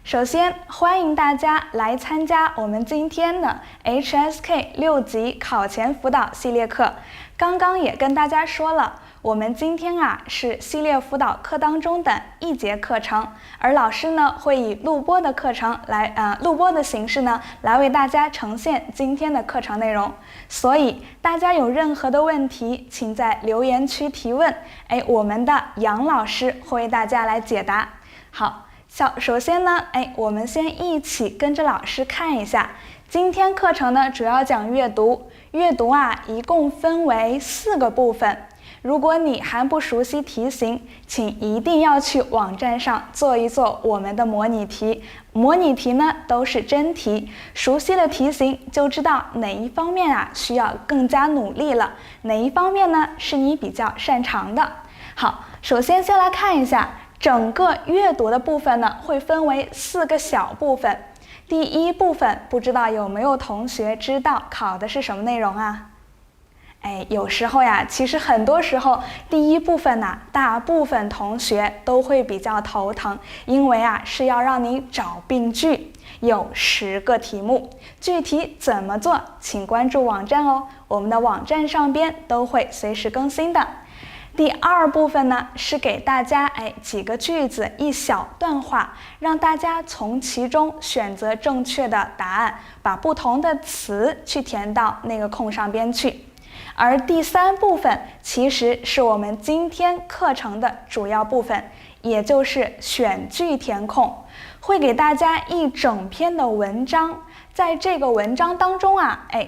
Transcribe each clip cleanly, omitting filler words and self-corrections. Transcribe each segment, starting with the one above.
首先，欢迎大家来参加我们今天的 HSK 6级考前辅导系列课。刚刚也跟大家说了，我们今天是系列辅导课当中的一节课程，而老师呢会以录播的课程录播的形式呢来为大家呈现今天的课程内容。所以大家有任何的问题，请在留言区提问，我们的杨老师会为大家来解答。好。首先呢，我们先一起跟着老师看一下今天课程呢，主要讲阅读。阅读一共分为4个部分。如果你还不熟悉题型，请一定要去网站上做一做我们的模拟题。模拟题呢都是真题，熟悉了题型就知道哪一方面需要更加努力了，哪一方面呢是你比较擅长的。好，首先来看一下。整个阅读的部分呢，会分为4个小部分。第一部分，不知道有没有同学知道考的是什么内容啊？有时候其实很多时候，第一部分大部分同学都会比较头疼，因为是要让你找病句，有10个题目。具体怎么做，请关注网站哦，我们的网站上边都会随时更新的。第2部分呢，是给大家几个句子，一小段话，让大家从其中选择正确的答案，把不同的词去填到那个空上边去。而第3部分其实是我们今天课程的主要部分，也就是选句填空，会给大家一整篇的文章。在这个文章当中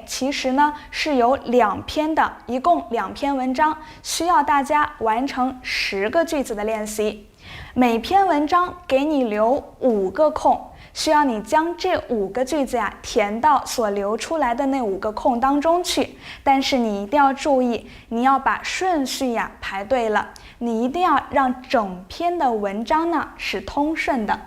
其实呢是有2篇的，一共2篇文章，需要大家完成10个句子的练习。每篇文章给你留5个空，需要你将这5个句子填到所留出来的那5个空当中去。但是你一定要注意，你要把顺序排对了，你一定要让整篇的文章呢是通顺的。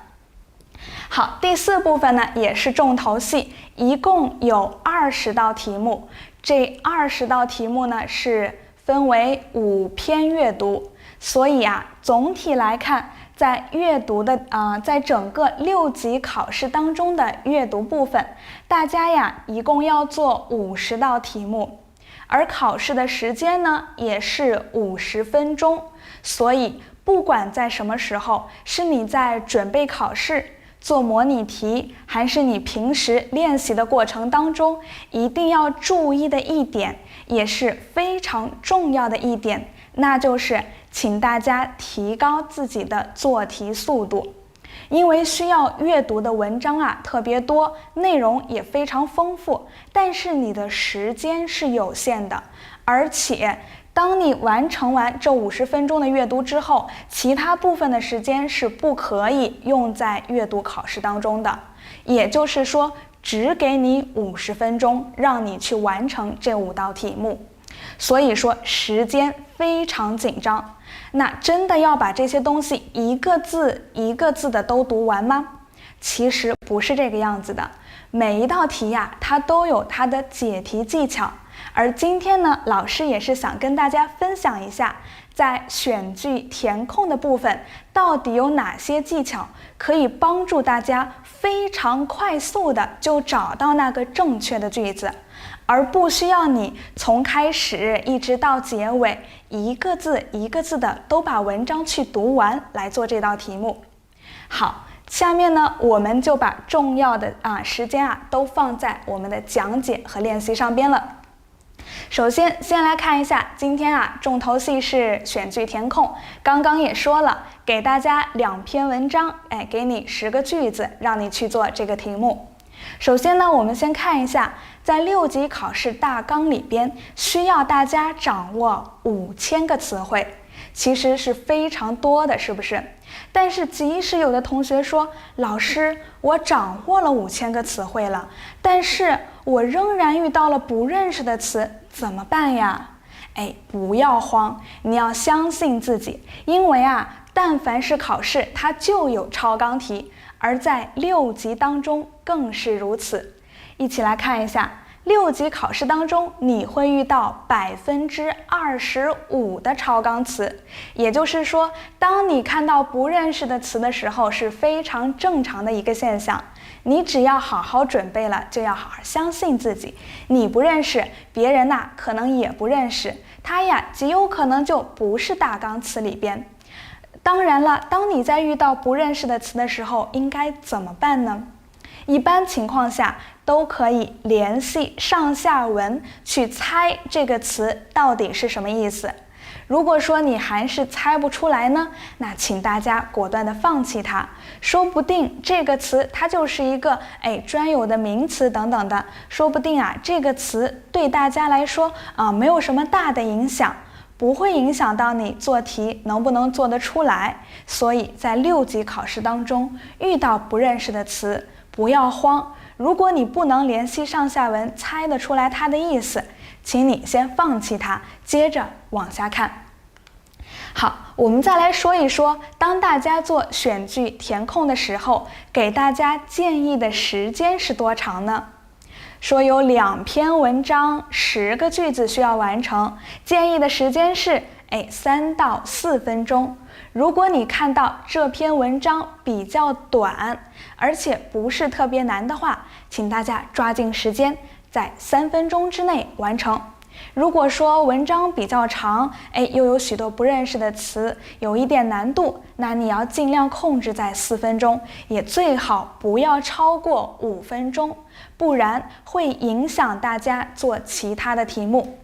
好，第4部分呢也是重头戏，一共有20道题目。这20道题目呢是分为5篇阅读，所以总体来看，在阅读的在整个6级考试当中的阅读部分，大家一共要做50道题目，而考试的时间呢也是50分钟。所以不管在什么时候，是你在准备考试做模拟题，还是你平时练习的过程当中，一定要注意的一点，也是非常重要的一点，那就是请大家提高自己的做题速度。因为需要阅读的文章特别多，内容也非常丰富，但是你的时间是有限的，而且当你完成完这50分钟的阅读之后，其他部分的时间是不可以用在阅读考试当中的。也就是说，只给你50分钟，让你去完成这5道题目。所以说时间非常紧张。那真的要把这些东西一个字一个字的都读完吗？其实不是这个样子的。每一道题它都有它的解题技巧。而今天呢，老师也是想跟大家分享一下，在选句填空的部分，到底有哪些技巧可以帮助大家非常快速的就找到那个正确的句子，而不需要你从开始一直到结尾，一个字一个字的都把文章去读完来做这道题目。好，下面呢，我们就把重要的时间都放在我们的讲解和练习上边了。首先来看一下，今天重头戏是选句填空。刚刚也说了，给大家2篇文章，给你10个句子，让你去做这个题目。首先呢，我们先看一下，在6级考试大纲里边，需要大家掌握5000个词汇，其实是非常多的，是不是？但是即使有的同学说，老师，我掌握了5000个词汇了，但是我仍然遇到了不认识的词，怎么办呀？不要慌，你要相信自己，因为但凡是考试，它就有超纲题，而在6级当中更是如此。一起来看一下， 6级考试当中，你会遇到25%的超纲词，也就是说，当你看到不认识的词的时候，是非常正常的一个现象。你只要好好准备了，就要好好相信自己。你不认识，别人可能也不认识，他极有可能就不是大纲词里边。当然了，当你在遇到不认识的词的时候，应该怎么办呢？一般情况下都可以联系上下文去猜这个词到底是什么意思。如果说你还是猜不出来呢，那请大家果断的放弃它，说不定这个词它就是一个专有的名词等等的，说不定这个词对大家来说没有什么大的影响，不会影响到你做题能不能做得出来。所以在6级考试当中遇到不认识的词不要慌，如果你不能联系上下文猜得出来它的意思，请你先放弃它，接着往下看。好，我们再来说一说，当大家做选句填空的时候，给大家建议的时间是多长呢？说有2篇文章10个句子需要完成，建议的时间是3到4分钟。如果你看到这篇文章比较短，而且不是特别难的话，请大家抓紧时间，在3分钟之内完成。如果说文章比较长，又有许多不认识的词，有一点难度，那你要尽量控制在4分钟，也最好不要超过5分钟，不然会影响大家做其他的题目。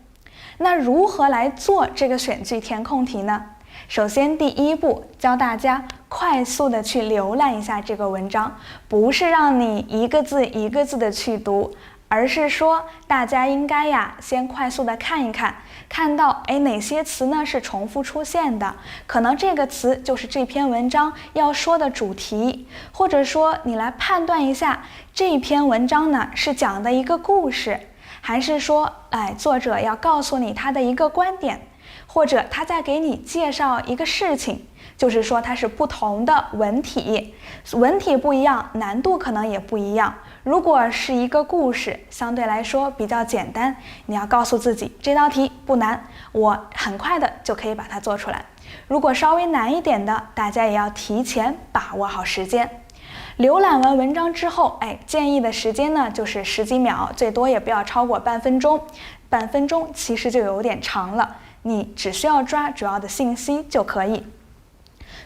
那如何来做这个选句填空题呢？首先第一步，教大家快速的去浏览一下这个文章，不是让你一个字一个字的去读，而是说大家应该先快速的看一看，看到哪些词呢是重复出现的，可能这个词就是这篇文章要说的主题，或者说你来判断一下这篇文章呢是讲的一个故事，还是说作者要告诉你他的一个观点，或者他在给你介绍一个事情，就是说它是不同的文体，文体不一样，难度可能也不一样。如果是一个故事，相对来说比较简单，你要告诉自己这道题不难，我很快的就可以把它做出来。如果稍微难一点的，大家也要提前把握好时间。浏览完文章之后，建议的时间呢就是10几秒，最多也不要超过半分钟。半分钟其实就有点长了，你只需要抓主要的信息就可以。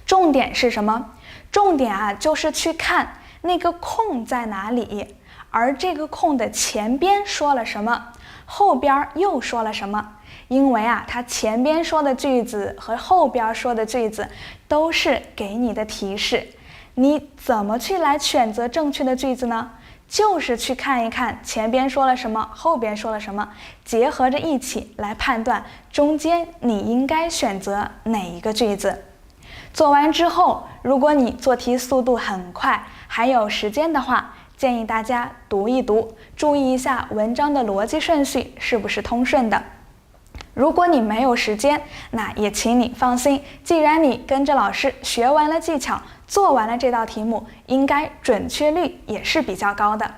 重点是什么？重点就是去看那个空在哪里，而这个空的前边说了什么，后边又说了什么。因为它前边说的句子和后边说的句子都是给你的提示。你怎么去来选择正确的句子呢？就是去看一看前边说了什么，后边说了什么，结合着一起来判断中间你应该选择哪一个句子。做完之后，如果你做题速度很快，还有时间的话，建议大家读一读，注意一下文章的逻辑顺序是不是通顺的。如果你没有时间，那也请你放心，既然你跟着老师学完了技巧，做完了这道题目，应该准确率也是比较高的。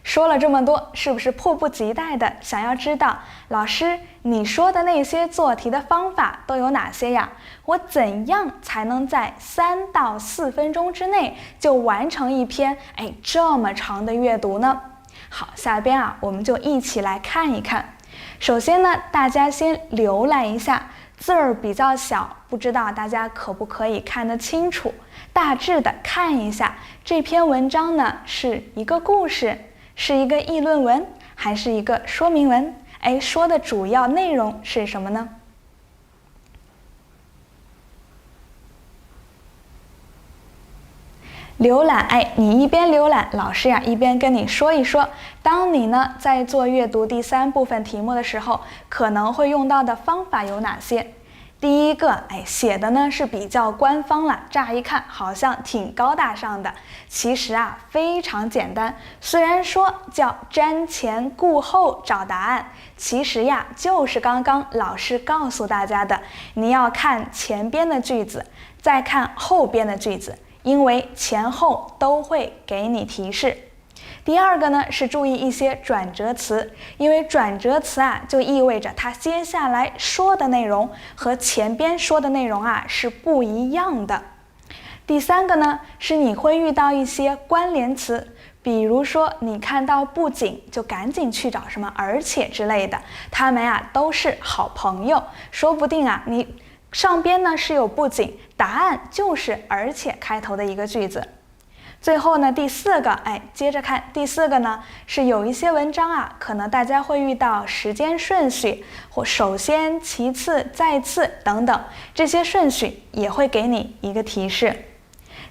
说了这么多，是不是迫不及待的想要知道，老师你说的那些做题的方法都有哪些呀？我怎样才能在3到4分钟之内就完成一篇这么长的阅读呢？好，下边我们就一起来看一看。首先呢，大家先浏览一下，字儿比较小，不知道大家可不可以看得清楚。大致的看一下这篇文章呢，是一个故事，是一个议论文，还是一个说明文？说的主要内容是什么呢？浏览，你一边浏览，老师一边跟你说一说，当你呢在做阅读第3部分题目的时候，可能会用到的方法有哪些？第一个，写的呢是比较官方了，乍一看好像挺高大上的，其实非常简单。虽然说叫瞻前顾后找答案，其实就是刚刚老师告诉大家的，你要看前边的句子，再看后边的句子，因为前后都会给你提示。第二个呢是注意一些转折词，因为转折词啊就意味着它接下来说的内容和前边说的内容啊是不一样的。第三个呢是你会遇到一些关联词，比如说你看到不仅就赶紧去找什么而且之类的，它们啊都是好朋友，说不定啊你上边呢是有不仅，答案就是而且开头的一个句子。最后呢第四个，接着看第四个呢是有一些文章啊可能大家会遇到时间顺序或首先其次再次等等，这些顺序也会给你一个提示。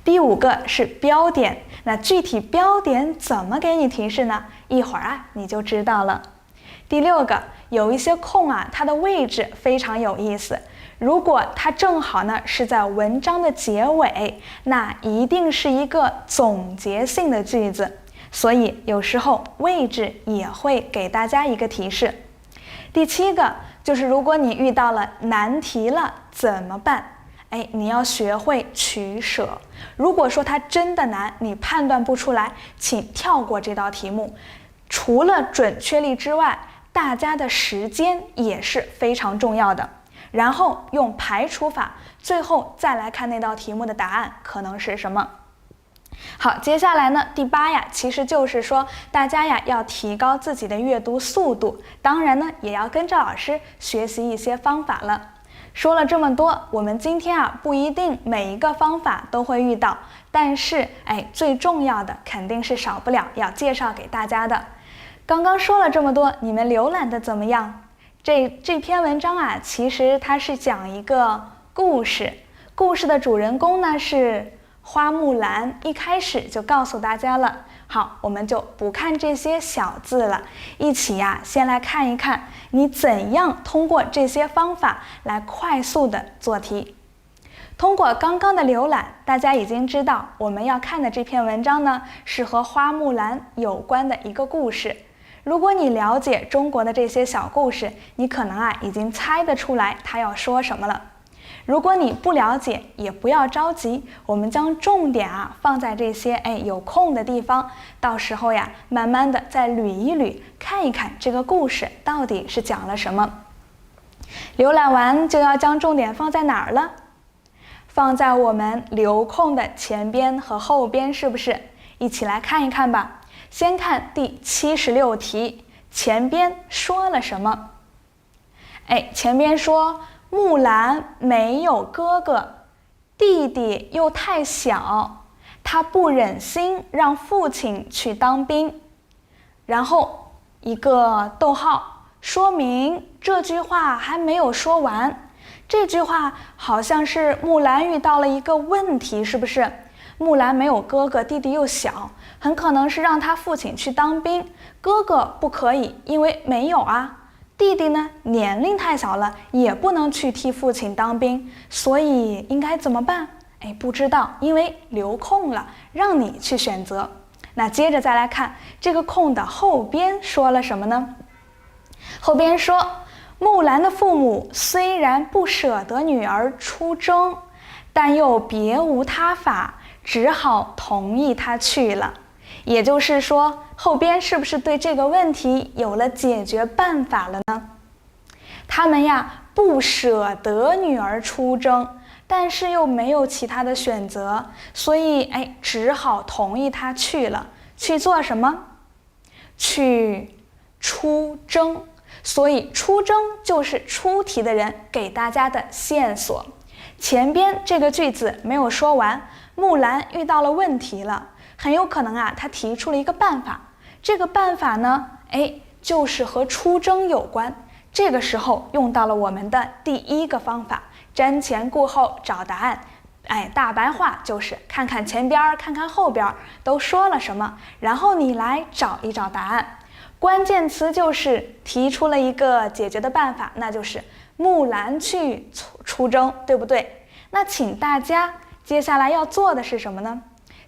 第五个是标点，那具体标点怎么给你提示呢？一会儿啊你就知道了。第六个，有一些空啊它的位置非常有意思，如果它正好呢是在文章的结尾，那一定是一个总结性的句子，所以有时候位置也会给大家一个提示。第七个就是如果你遇到了难题了怎么办？你要学会取舍。如果说它真的难，你判断不出来，请跳过这道题目。除了准确率之外，大家的时间也是非常重要的。然后用排除法，最后再来看那道题目的答案可能是什么。好，接下来呢，第八呀，其实就是说大家呀要提高自己的阅读速度，当然呢，也要跟着老师学习一些方法了。说了这么多，我们今天啊不一定每一个方法都会遇到，但是最重要的肯定是少不了要介绍给大家的。刚刚说了这么多，你们浏览的怎么样？这篇文章啊，其实它是讲一个故事，故事的主人公呢是花木兰，一开始就告诉大家了。好，我们就不看这些小字了，一起呀先来看一看你怎样通过这些方法来快速的做题。通过刚刚的浏览，大家已经知道我们要看的这篇文章呢是和花木兰有关的一个故事。如果你了解中国的这些小故事，你可能已经猜得出来他要说什么了。如果你不了解，也不要着急，我们将重点放在这些有空的地方，到时候呀慢慢的再捋一捋，看一看这个故事到底是讲了什么。浏览完就要将重点放在哪儿了？放在我们留空的前边和后边，是不是？一起来看一看吧。先看第76题，前边说了什么？前边说木兰没有哥哥，弟弟又太小，他不忍心让父亲去当兵。然后一个逗号，说明这句话还没有说完。这句话好像是木兰遇到了一个问题，是不是？木兰没有哥哥，弟弟又小，很可能是让他父亲去当兵。哥哥不可以，因为没有啊。弟弟呢，年龄太小了，也不能去替父亲当兵，所以应该怎么办？不知道，因为留空了，让你去选择。那接着再来看这个空的后边说了什么呢？后边说，木兰的父母虽然不舍得女儿出征，但又别无他法，只好同意她去了。也就是说，后边是不是对这个问题有了解决办法了呢？他们呀不舍得女儿出征，但是又没有其他的选择，所以只好同意她去了。去做什么？去出征。所以出征就是出题的人给大家的线索。前边这个句子没有说完，木兰遇到了问题了，很有可能他提出了一个办法。这个办法呢，就是和出征有关。这个时候用到了我们的第一个方法，瞻前顾后找答案。大白话就是看看前边，看看后边都说了什么，然后你来找一找答案。关键词就是提出了一个解决的办法，那就是木兰去出征，对不对？那请大家接下来要做的是什么呢？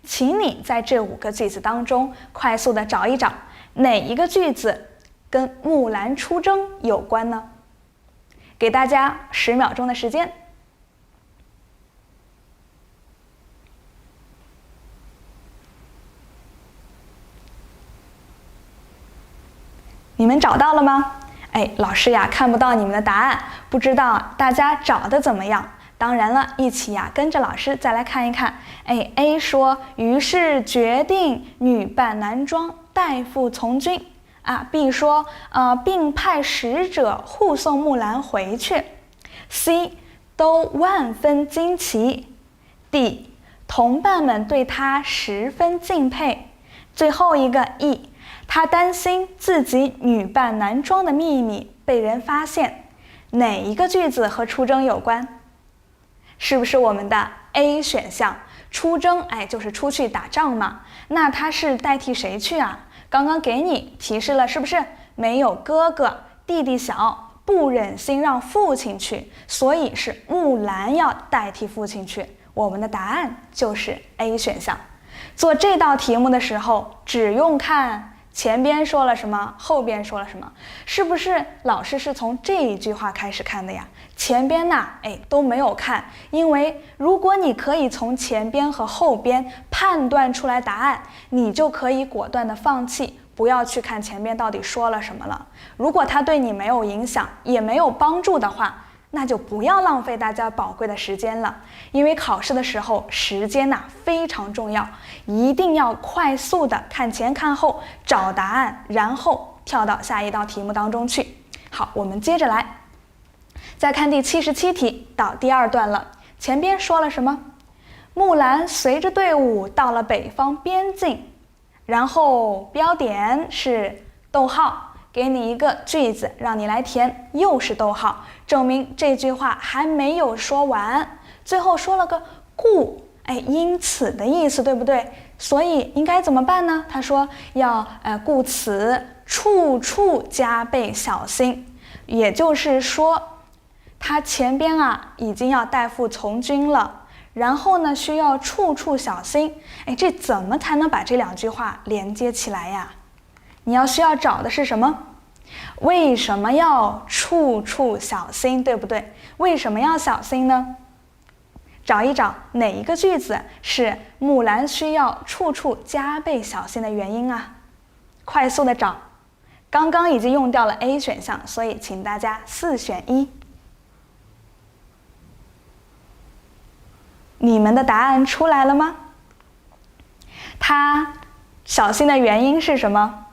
请你在这5个句子当中快速的找一找，哪一个句子跟木兰出征有关呢？给大家10秒钟的时间。你们找到了吗？老师呀看不到你们的答案，不知道大家找的怎么样？当然了，一起呀跟着老师再来看一看。A 说，于是决定女扮男装代父从军。B 说，并派使者护送木兰回去。C 都万分惊奇。D 同伴们对他十分敬佩。最后一个 E， 他担心自己女扮男装的秘密被人发现。哪一个句子和出征有关？是不是我们的 A 选项？出征，就是出去打仗嘛。那他是代替谁去啊？刚刚给你提示了，是不是？没有哥哥，弟弟小，不忍心让父亲去，所以是木兰要代替父亲去。我们的答案就是 A 选项。做这道题目的时候，只用看前边说了什么，后边说了什么，是不是老师是从这一句话开始看的呀？前边呢，都没有看，因为如果你可以从前边和后边判断出来答案，你就可以果断的放弃，不要去看前边到底说了什么了。如果它对你没有影响，也没有帮助的话，那就不要浪费大家宝贵的时间了。因为考试的时候，时间非常重要，一定要快速的看前看后，找答案，然后跳到下一道题目当中去。好，我们接着来。再看第77题到第2段了，前边说了什么？木兰随着队伍到了北方边境，然后标点是逗号，给你一个句子让你来填，又是逗号，证明这句话还没有说完。最后说了个故，因此的意思，对不对？所以应该怎么办呢？他说要故此处处加倍小心，也就是说他前边已经要代父从军了，然后呢需要处处小心。这怎么才能把这2句话连接起来呀？你需要找的是什么？为什么要处处小心，对不对？为什么要小心呢？找一找哪一个句子是木兰需要处处加倍小心的原因啊？快速的找，刚刚已经用掉了 A 选项，所以请大家4选1。你们的答案出来了吗？他小心的原因是什么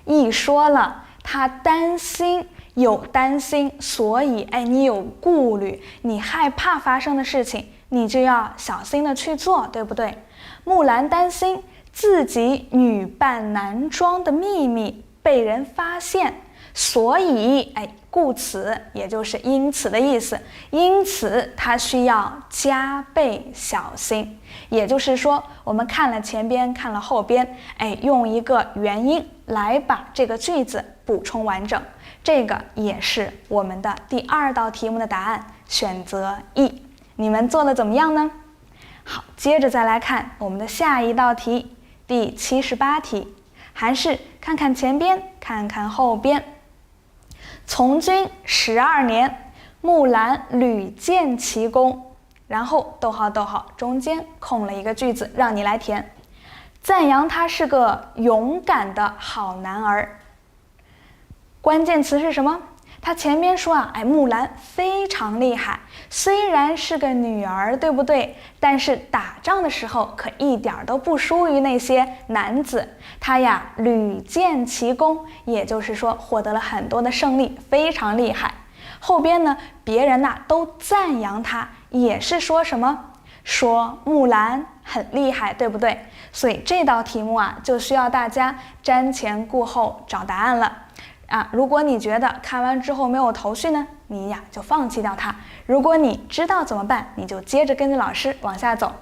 ？E 说了，他担心，有担心，所以你有顾虑，你害怕发生的事情，你就要小心的去做，对不对？木兰担心自己女扮男装的秘密被人发现，所以故此，也就是因此的意思，因此他需要加倍小心。也就是说，我们看了前边，看了后边，用一个原因来把这个句子补充完整。这个也是我们的第2道题目的答案，选择 E。你们做的怎么样呢？好，接着再来看我们的下一道题，第78题，还是看看前边，看看后边。从军12年，木兰屡建奇功，然后逗号逗号，中间空了一个句子让你来填，赞扬他是个勇敢的好男儿。关键词是什么？他前边说木兰非常厉害，虽然是个女儿，对不对？但是打仗的时候可一点都不输于那些男子。他屡建奇功，也就是说获得了很多的胜利，非常厉害。后边呢，别人都赞扬他，也是说什么？说木兰很厉害，对不对？所以这道题目就需要大家瞻前顾后找答案了。如果你觉得看完之后没有头绪呢，你就放弃掉它。如果你知道怎么办，你就接着跟着老师往下走。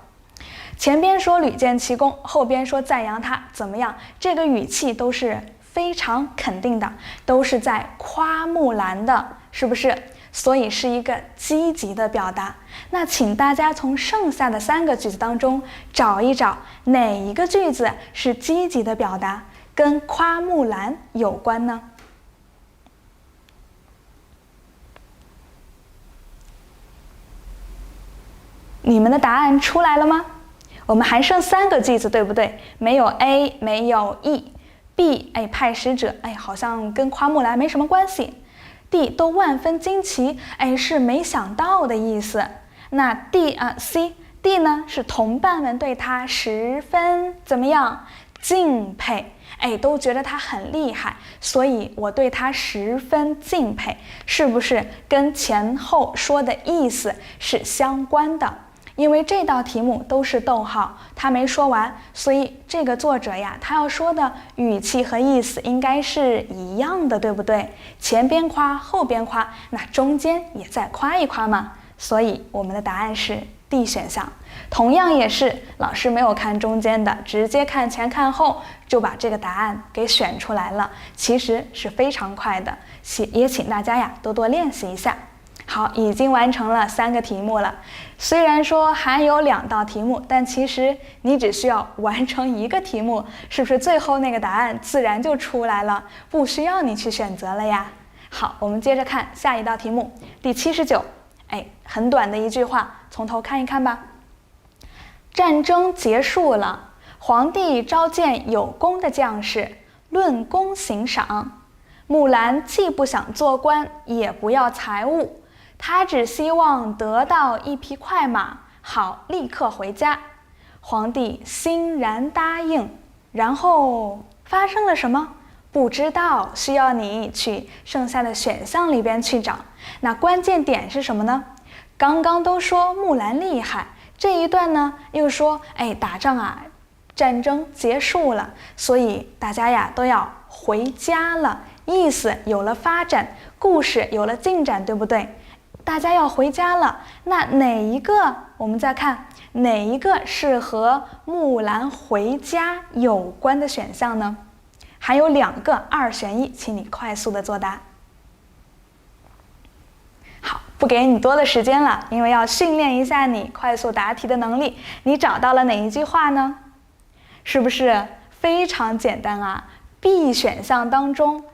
前边说屡建奇功，后边说赞扬他，怎么样？这个语气都是非常肯定的，都是在夸木兰的，是不是？所以是一个积极的表达。那请大家从剩下的3个句子当中找一找，哪一个句子是积极的表达，跟夸木兰有关呢？你们的答案出来了吗？我们还剩3个句子，对不对？没有 A， 没有 E， B 派使者好像跟花木兰没什么关系。D 都万分惊奇是没想到的意思。那 C 呢是同伴们对他十分怎么样敬佩，都觉得他很厉害，所以我对他十分敬佩，是不是跟前后说的意思是相关的？因为这道题目都是逗号，他没说完，所以这个作者呀，他要说的语气和意思应该是一样的，对不对？前边夸，后边夸，那中间也再夸一夸嘛。所以我们的答案是 D 选项。同样也是老师没有看中间的，直接看前看后就把这个答案给选出来了，其实是非常快的，也请大家呀多多练习一下。好，已经完成了3个题目了。虽然说还有2道题目，但其实你只需要完成1个题目，是不是最后那个答案自然就出来了，不需要你去选择了呀？好，我们接着看下一道题目，第79。很短的一句话，从头看一看吧。战争结束了，皇帝召见有功的将士，论功行赏。木兰既不想做官，也不要财物，她只希望得到一匹快马，好立刻回家。皇帝欣然答应，然后发生了什么？不知道，需要你去剩下的选项里边去找。那关键点是什么呢？刚刚都说木兰厉害，这一段呢又说打仗啊，战争结束了，所以大家呀都要回家了，意思有了发展，故事有了进展，对不对？大家要回家了，那哪一个我们再看哪一个是和木兰回家有关的选项呢？还有2个2选1，请你快速的作答。好，不给你多的时间了，因为要训练一下你快速答题的能力。你找到了哪一句话呢？是不是非常简单啊？ B 选项当中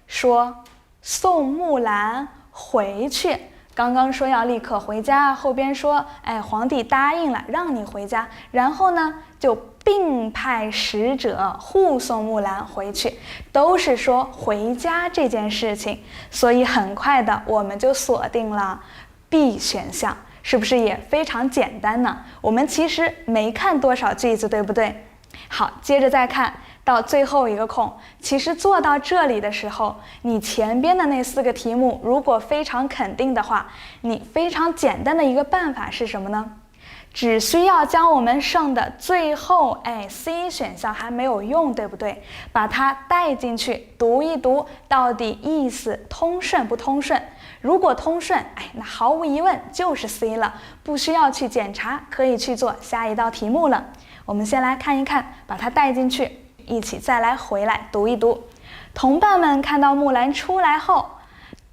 说送木兰回去，刚刚说要立刻回家，后边说皇帝答应了让你回家，然后呢就并派使者护送木兰回去，都是说回家这件事情，所以很快的我们就锁定了 B 选项，是不是也非常简单呢？我们其实没看多少句子，对不对？好，接着再看到最后一个空，其实做到这里的时候，你前边的那4个题目如果非常肯定的话，你非常简单的一个办法是什么呢？只需要将我们剩的最后C 选项还没有用，对不对？把它带进去读一读，到底意思通顺不通顺？如果通顺，那毫无疑问就是 C 了，不需要去检查，可以去做下一道题目了。我们先来看一看，把它带进去，一起再来回来读一读。同伴们看到木兰出来后，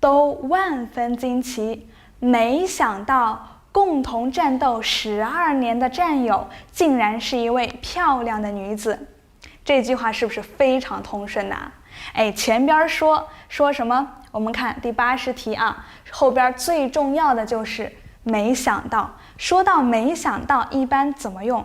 都万分惊奇，没想到共同战斗12年的战友，竟然是一位漂亮的女子。这句话是不是非常通顺啊？前边说什么？我们看第80题啊，后边最重要的就是没想到。说到没想到，一般怎么用？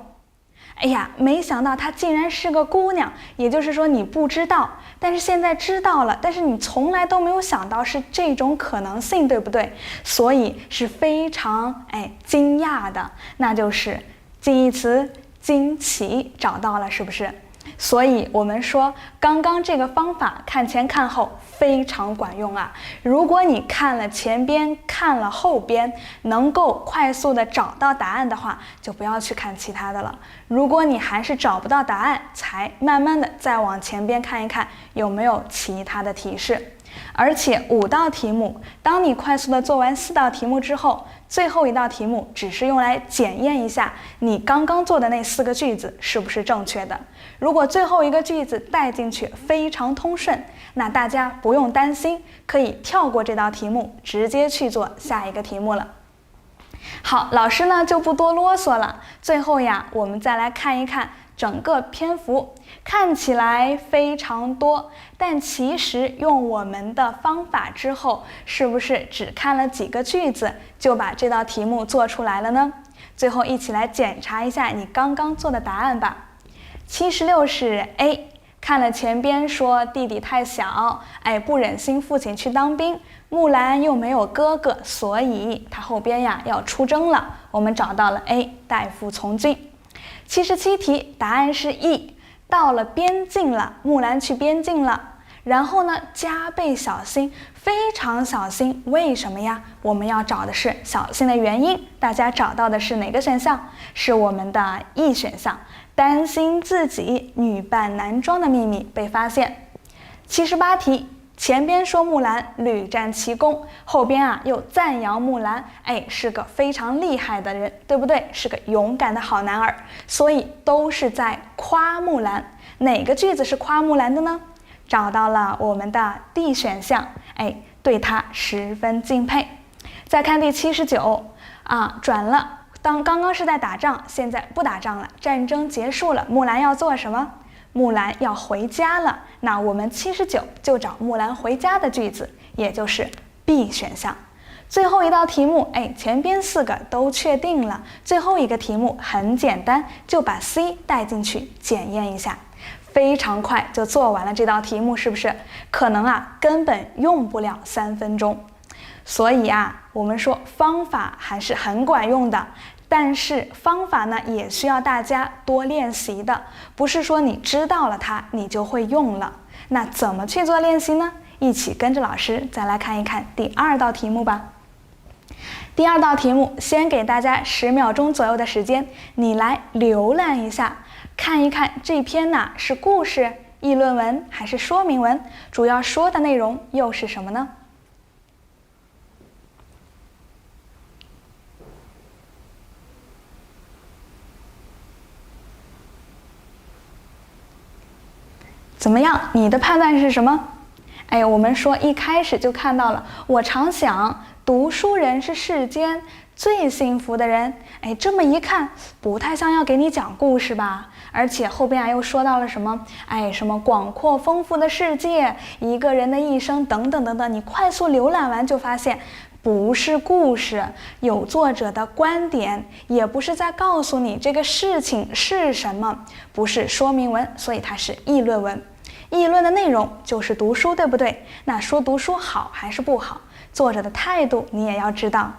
没想到她竟然是个姑娘，也就是说你不知道，但是现在知道了，但是你从来都没有想到是这种可能性，对不对？所以是非常惊讶的，那就是近义词惊奇，找到了是不是？所以我们说刚刚这个方法看前看后非常管用啊。如果你看了前边看了后边能够快速的找到答案的话，就不要去看其他的了。如果你还是找不到答案，才慢慢的再往前边看一看有没有其他的提示。而且5道题目，当你快速的做完4道题目之后，最后1道题目只是用来检验一下你刚刚做的那4个句子是不是正确的。如果最后一个句子带进去非常通顺，那大家不用担心，可以跳过这道题目，直接去做下一个题目了。好，老师呢就不多啰嗦了。最后呀，我们再来看一看整个篇幅，看起来非常多，但其实用我们的方法之后，是不是只看了几个句子就把这道题目做出来了呢？最后一起来检查一下你刚刚做的答案吧。76是 A，看了前边说弟弟太小，不忍心父亲去当兵，木兰又没有哥哥，所以他后边呀要出征了。我们找到了 A 代父从军。77题答案是 E， 到了边境了，木兰去边境了，然后呢加倍小心，非常小心，为什么呀？我们要找的是小心的原因。大家找到的是哪个选项？是我们的 E 选项，担心自己女扮男装的秘密被发现。78题，前边说木兰屡战奇功，后边又赞扬木兰，是个非常厉害的人，对不对？是个勇敢的好男儿，所以都是在夸木兰。哪个句子是夸木兰的呢？找到了我们的 D 选项，对他十分敬佩。再看第79转了，刚刚是在打仗，现在不打仗了，战争结束了，木兰要做什么？木兰要回家了。那我们79就找木兰回家的句子，也就是 B 选项。最后一道题目，前边4个都确定了，最后一个题目很简单，就把 C 带进去检验一下。非常快就做完了这道题目，是不是？可能根本用不了3分钟。所以我们说方法还是很管用的，但是方法呢也需要大家多练习的，不是说你知道了它你就会用了。那怎么去做练习呢？一起跟着老师再来看一看第2道题目吧。第2道题目先给大家10秒钟左右的时间，你来浏览一下，看一看这篇是故事、议论文还是说明文，主要说的内容又是什么呢？怎么样？你的判断是什么？我们说一开始就看到了，我常想读书人是世间最幸福的人。这么一看，不太像要给你讲故事吧？而且后边又说到了什么？什么广阔丰富的世界，一个人的一生等等等等。你快速浏览完就发现，不是故事，有作者的观点，也不是在告诉你这个事情是什么，不是说明文，所以它是议论文。议论的内容就是读书，对不对？那说读书好还是不好？作者的态度你也要知道，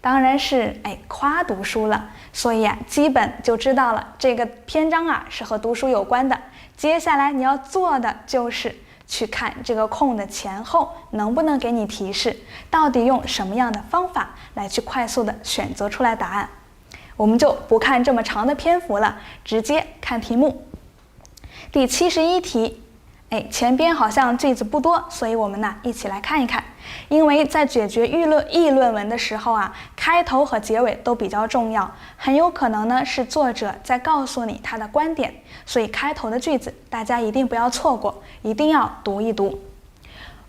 当然是夸读书了。所以基本就知道了这个篇章是和读书有关的。接下来你要做的就是去看这个空的前后能不能给你提示，到底用什么样的方法来去快速的选择出来答案。我们就不看这么长的篇幅了，直接看题目。第71题。前边好像句子不多，所以我们一起来看一看。因为在解决议论文的时候开头和结尾都比较重要，很有可能呢是作者在告诉你他的观点，所以开头的句子大家一定不要错过，一定要读一读。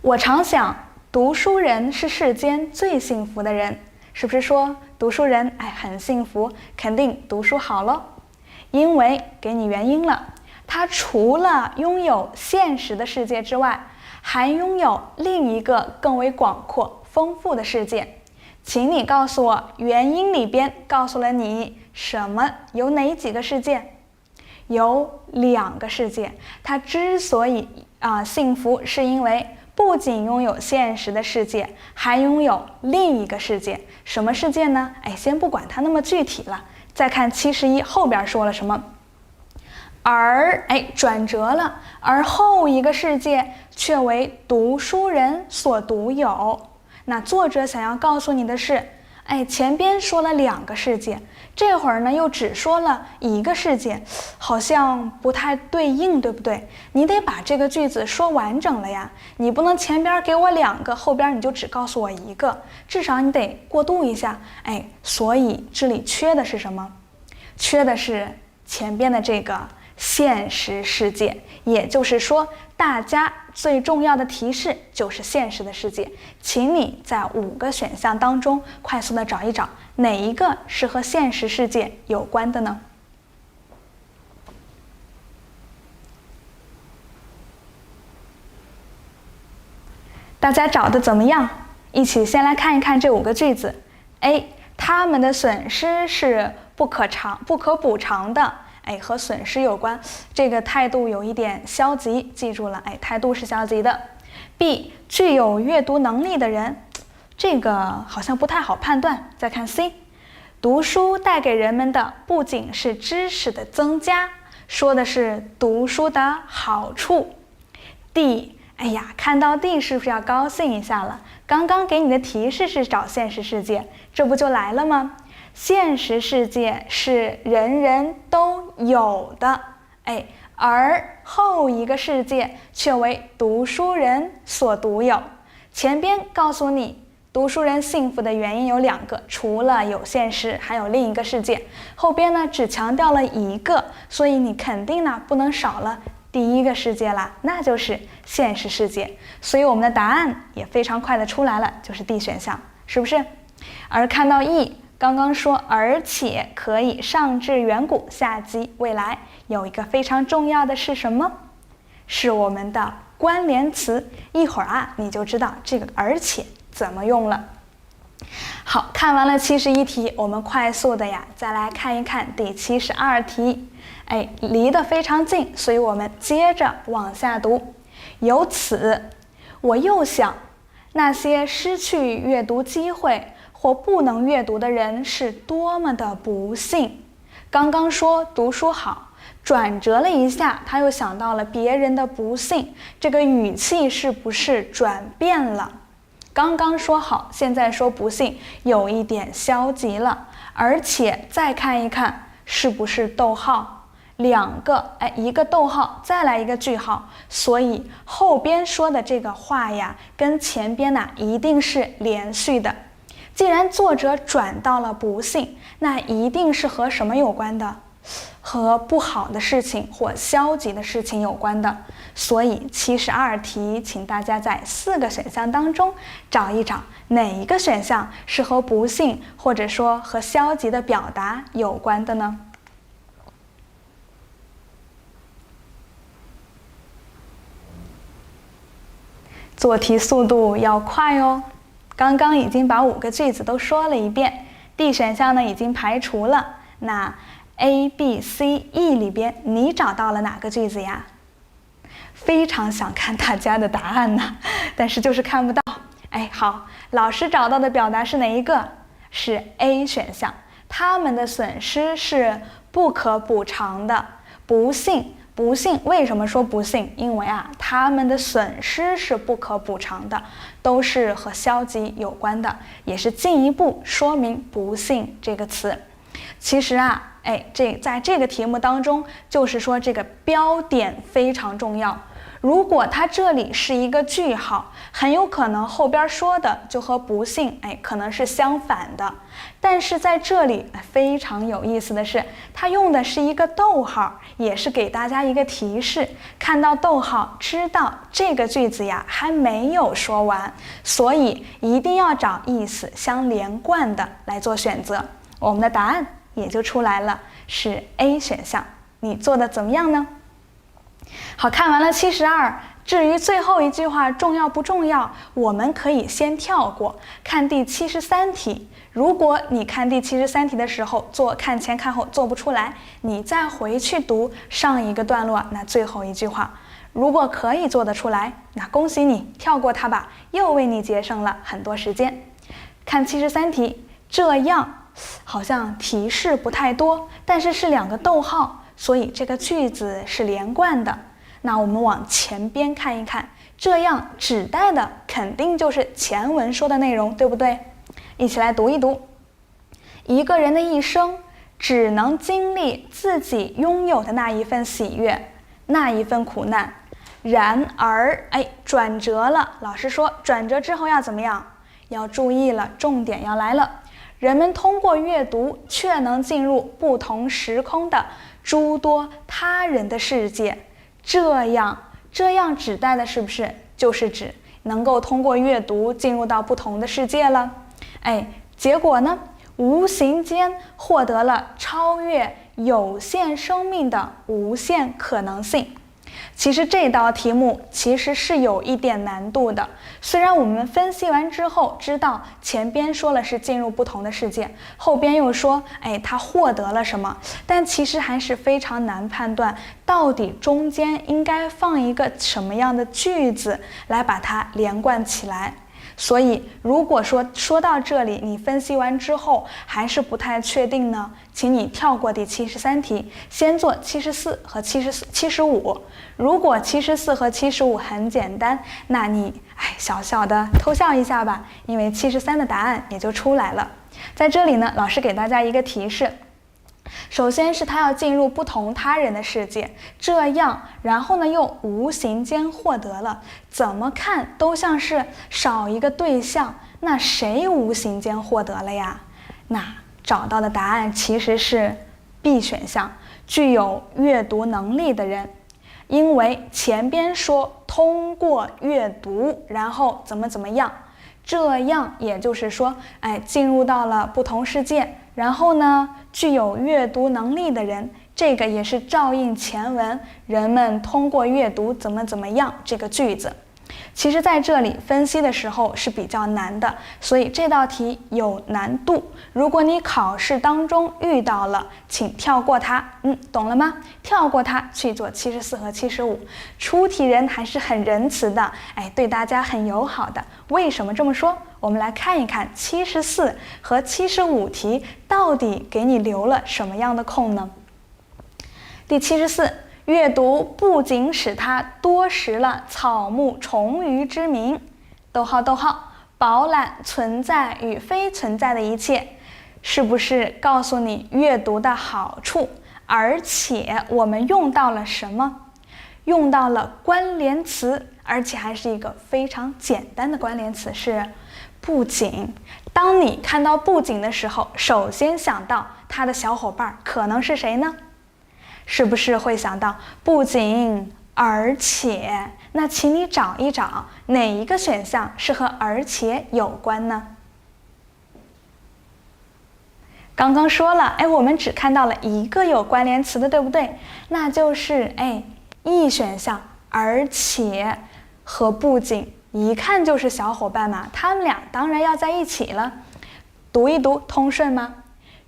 我常想，读书人是世间最幸福的人，是不是说读书人很幸福，肯定读书好咯？因为给你原因了。他除了拥有现实的世界之外，还拥有另一个更为广阔丰富的世界。请你告诉我，原因里边告诉了你什么？有哪几个世界？有2个世界。他之所以幸福，是因为不仅拥有现实的世界，还拥有另一个世界。什么世界呢？先不管它那么具体了，再看71后边说了什么。而转折了，而后一个世界却为读书人所独有。那作者想要告诉你的是，前边说了2个世界，这会儿呢又只说了1个世界，好像不太对应，对不对？你得把这个句子说完整了呀，你不能前边给我2个，后边你就只告诉我1个，至少你得过渡一下。所以这里缺的是什么？缺的是前边的这个现实世界，也就是说大家最重要的提示就是现实的世界。请你在5个选项当中快速的找一找，哪一个是和现实世界有关的呢？大家找的怎么样？一起先来看一看这5个句子。他们的损失是不可补偿的。和损失有关，这个态度有一点消极，记住了，态度是消极的。B， 具有阅读能力的人，这个好像不太好判断。再看 C， 读书带给人们的不仅是知识的增加，说的是读书的好处。D， 哎呀，看到 D 是不是要高兴一下了？刚刚给你的提示是找现实世界，这不就来了吗？现实世界是人人都有的，而后一个世界却为读书人所独有。前边告诉你，读书人幸福的原因有2个，除了有现实，还有另一个世界。后边呢只强调了一个，所以你肯定呢不能少了第一个世界啦，那就是现实世界。所以我们的答案也非常快的出来了，就是 D 选项，是不是？而看到 E， 刚刚说而且可以上至远古，下及未来，有一个非常重要的是什么？是我们的关联词。一会儿你就知道这个而且怎么用了。好，看完了71题，我们快速的再来看一看第72题。离得非常近，所以我们接着往下读。由此，我又想，那些失去阅读机会或不能阅读的人是多么的不幸。刚刚说读书好，转折了一下，他又想到了别人的不幸，这个语气是不是转变了？刚刚说好，现在说不幸，有一点消极了。而且再看一看，是不是逗号？2个，一个逗号，再来一个句号，所以后边说的这个话跟前边一定是连续的。既然作者转到了不幸，那一定是和什么有关的？和不好的事情或消极的事情有关的。所以72题，请大家在4个选项当中找一找哪一个选项是和不幸或者说和消极的表达有关的呢？做题速度要快哦。刚刚已经把5个句子都说了一遍， D 选项呢已经排除了。那 A、B、C、E 里边你找到了哪个句子呀？非常想看大家的答案呢，但是就是看不到。好，老师找到的表达是哪一个？是 A 选项，他们的损失是不可补偿的。不幸，为什么说不幸？因为他们的损失是不可补偿的，都是和消极有关的，也是进一步说明不幸这个词。其实在这个题目当中，就是说这个标点非常重要。如果它这里是一个句号，很有可能后边说的就和不幸可能是相反的。但是在这里非常有意思的是，它用的是一个逗号，也是给大家一个提示，看到逗号知道这个句子还没有说完，所以一定要找意思相连贯的来做选择。我们的答案也就出来了，是 A 选项。你做的怎么样呢？好，看完了72，至于最后一句话重要不重要，我们可以先跳过，看第73题。如果你看第73题的时候看前看后做不出来，你再回去读上一个段落那最后一句话。如果可以做得出来，那恭喜你，跳过它吧，又为你节省了很多时间。看73题，这样好像提示不太多，但是是2个逗号，所以这个句子是连贯的。那我们往前边看一看，这样指代的肯定就是前文说的内容，对不对？一起来读一读。一个人的一生只能经历自己拥有的那一份喜悦，那一份苦难。然而，转折了。老师说转折之后要怎么样？要注意了，重点要来了。人们通过阅读却能进入不同时空的诸多他人的世界。这样指代的是不是就是指能够通过阅读进入到不同的世界了？结果呢，无形间获得了超越有限生命的无限可能性。其实这道题目其实是有一点难度的，虽然我们分析完之后知道前边说了是进入不同的世界，后边又说他获得了什么，但其实还是非常难判断到底中间应该放一个什么样的句子来把它连贯起来。所以如果说到这里你分析完之后还是不太确定呢，请你跳过第73题，先做74和75。如果74和75很简单，那你小小的偷笑一下吧，因为73的答案也就出来了。在这里呢，老师给大家一个提示，首先是他要进入不同他人的世界，这样然后呢又无形间获得了，怎么看都像是少一个对象，那谁无形间获得了呀？那找到的答案其实是 B 选项，具有阅读能力的人。因为前边说通过阅读然后怎么样，这样也就是说进入到了不同世界，然后呢具有阅读能力的人，这个也是照应前文人们通过阅读怎么样这个句子。其实在这里分析的时候是比较难的，所以这道题有难度。如果你考试当中遇到了，请跳过它。懂了吗？跳过它去做74和75。出题人还是很仁慈的，对大家很友好的。为什么这么说？我们来看一看74和75题到底给你留了什么样的空呢？第74，阅读不仅使他多识了草木虫鱼之名，饱览存在与非存在的一切，是不是告诉你阅读的好处？而且我们用到了什么？用到了关联词，而且还是一个非常简单的关联词，是不仅。当你看到不仅的时候，首先想到他的小伙伴可能是谁呢？是不是会想到不仅而且？那请你找一找哪一个选项是和而且有关呢？刚刚说了，我们只看到了一个有关联词的，对不对？那就是E 选项，而且和不仅一看就是小伙伴嘛，他们俩当然要在一起了。读一读通顺吗？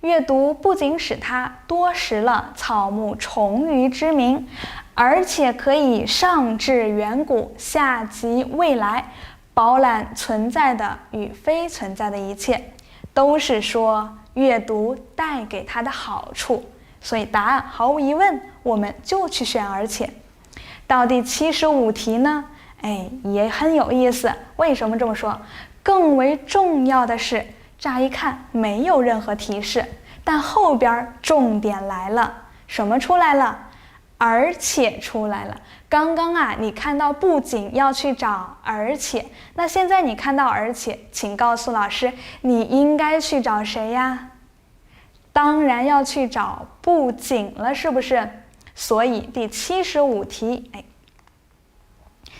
阅读不仅使他多识了草木虫鱼之名，而且可以上至远古，下及未来，饱览存在的与非存在的一切，都是说阅读带给他的好处。所以答案毫无疑问，我们就去选而且。到第75题呢，也很有意思。为什么这么说？更为重要的是，乍一看没有任何提示，但后边重点来了，什么出来了？而且出来了。刚刚你看到不仅要去找而且，那现在你看到而且，请告诉老师，你应该去找谁呀？当然要去找不仅了，是不是？所以第75题，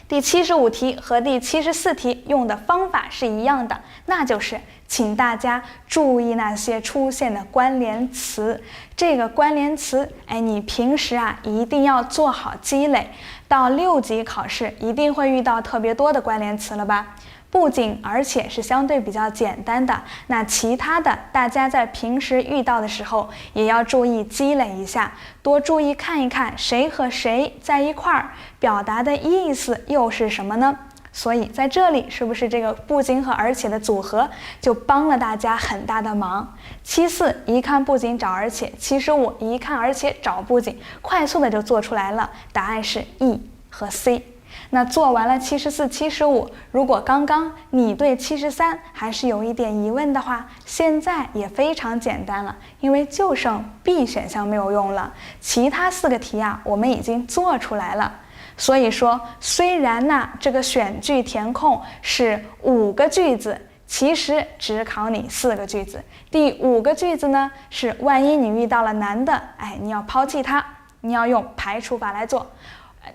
第75题和第74题用的方法是一样的，那就是请大家注意那些出现的关联词。这个关联词，你平时一定要做好积累，到6级考试一定会遇到特别多的关联词了吧？不仅而且是相对比较简单的，那其他的大家在平时遇到的时候也要注意积累一下，多注意看一看谁和谁在一块儿，表达的意思又是什么呢？所以在这里是不是这个不仅和而且的组合就帮了大家很大的忙？74一看不仅找而且，75一看而且找不仅，快速的就做出来了，答案是 E 和 C。那做完了74、75，如果刚刚你对73还是有一点疑问的话，现在也非常简单了，因为就剩 B 选项没有用了，其他4个题我们已经做出来了。所以说，虽然这个选句填空是5个句子，其实只考你4个句子。第5个句子呢，是万一你遇到了难的，你要抛弃它，你要用排除法来做。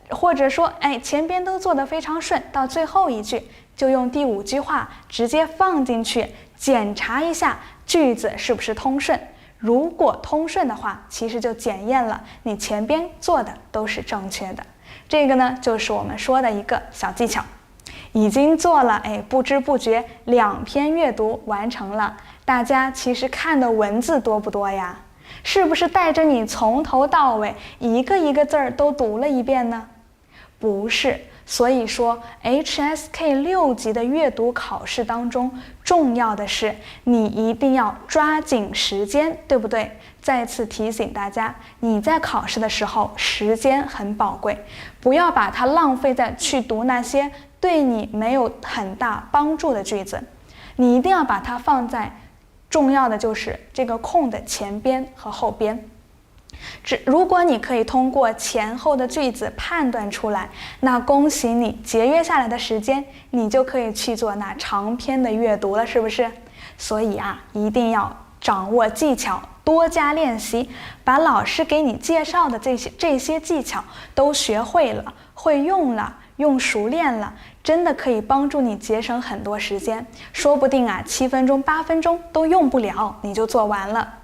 或者说前边都做得非常顺，到最后一句就用第5句话直接放进去，检查一下句子是不是通顺。如果通顺的话，其实就检验了你前边做的都是正确的。这个呢，就是我们说的一个小技巧。已经做了，不知不觉2篇阅读完成了。大家其实看的文字多不多呀？是不是带着你从头到尾一个一个字儿都读了一遍呢？不是。所以说 HSK 6级的阅读考试当中，重要的是你一定要抓紧时间，对不对？再次提醒大家，你在考试的时候时间很宝贵，不要把它浪费在去读那些对你没有很大帮助的句子，你一定要把它放在重要的就是这个空的前边和后边。如果你可以通过前后的句子判断出来，那恭喜你，节约下来的时间，你就可以去做那长篇的阅读了，是不是？所以啊，一定要掌握技巧，多加练习，把老师给你介绍的这些技巧都学会了，会用了，用熟练了，真的可以帮助你节省很多时间，说不定啊7分钟、8分钟都用不了，你就做完了。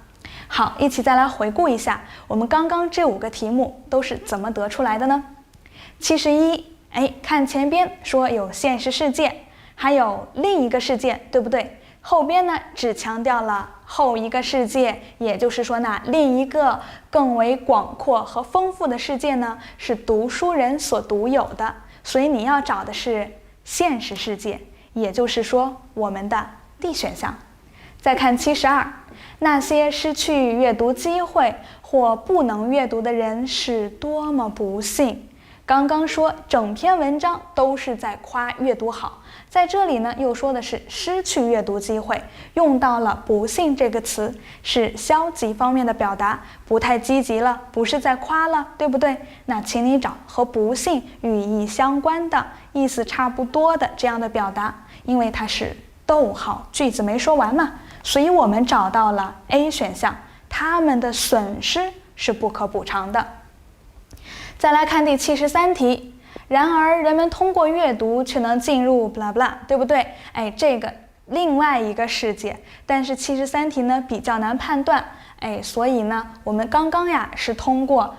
好，一起再来回顾一下，我们刚刚这5个题目都是怎么得出来的呢？71，看前边说有现实世界，还有另一个世界，对不对？后边呢，只强调了后一个世界，也就是说呢，另一个更为广阔和丰富的世界呢，是读书人所独有的，所以你要找的是现实世界，也就是说我们的 D 选项。再看72，那些失去阅读机会或不能阅读的人是多么不幸。刚刚说整篇文章都是在夸阅读好，在这里呢又说的是失去阅读机会，用到了不幸这个词，是消极方面的表达，不太积极了，不是在夸了，对不对？那请你找和不幸语义相关的，意思差不多的这样的表达，因为它是逗号，句子没说完嘛，所以我们找到了 A 选项，他们的损失是不可补偿的。再来看第73题，然而人们通过阅读却能进入 blah blah， 对不对？这个另外一个世界，但是73题呢比较难判断，所以呢我们刚刚呀是通过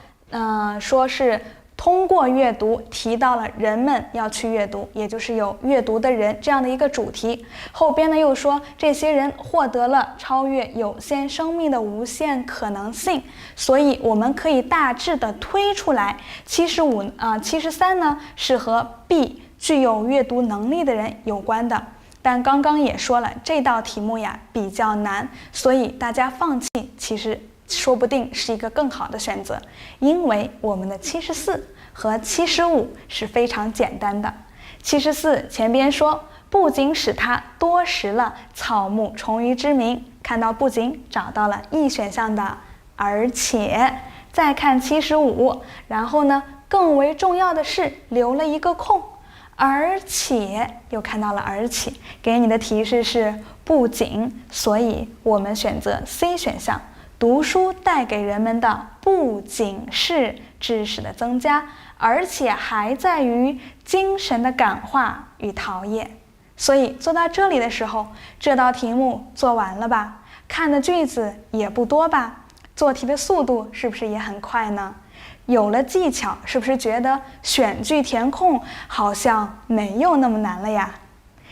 说是通过阅读提到了人们要去阅读，也就是有阅读的人这样的一个主题。后边呢又说这些人获得了超越有限生命的无限可能性，所以我们可以大致的推出来73呢是和 B 具有阅读能力的人有关的。但刚刚也说了，这道题目呀比较难，所以大家放弃其实说不定是一个更好的选择，因为我们的74和75是非常简单的。74前边说不仅使他多识了草木虫鱼之名，看到不仅找到了 E 选项的而且。再看75，然后呢更为重要的是留了一个空，而且又看到了而且，给你的提示是不仅，所以我们选择 C 选项。读书带给人们的不仅是知识的增加，而且还在于精神的感化与陶冶。所以做到这里的时候，这道题目做完了吧？看的句子也不多吧？做题的速度是不是也很快呢？有了技巧，是不是觉得选句填空好像没有那么难了呀？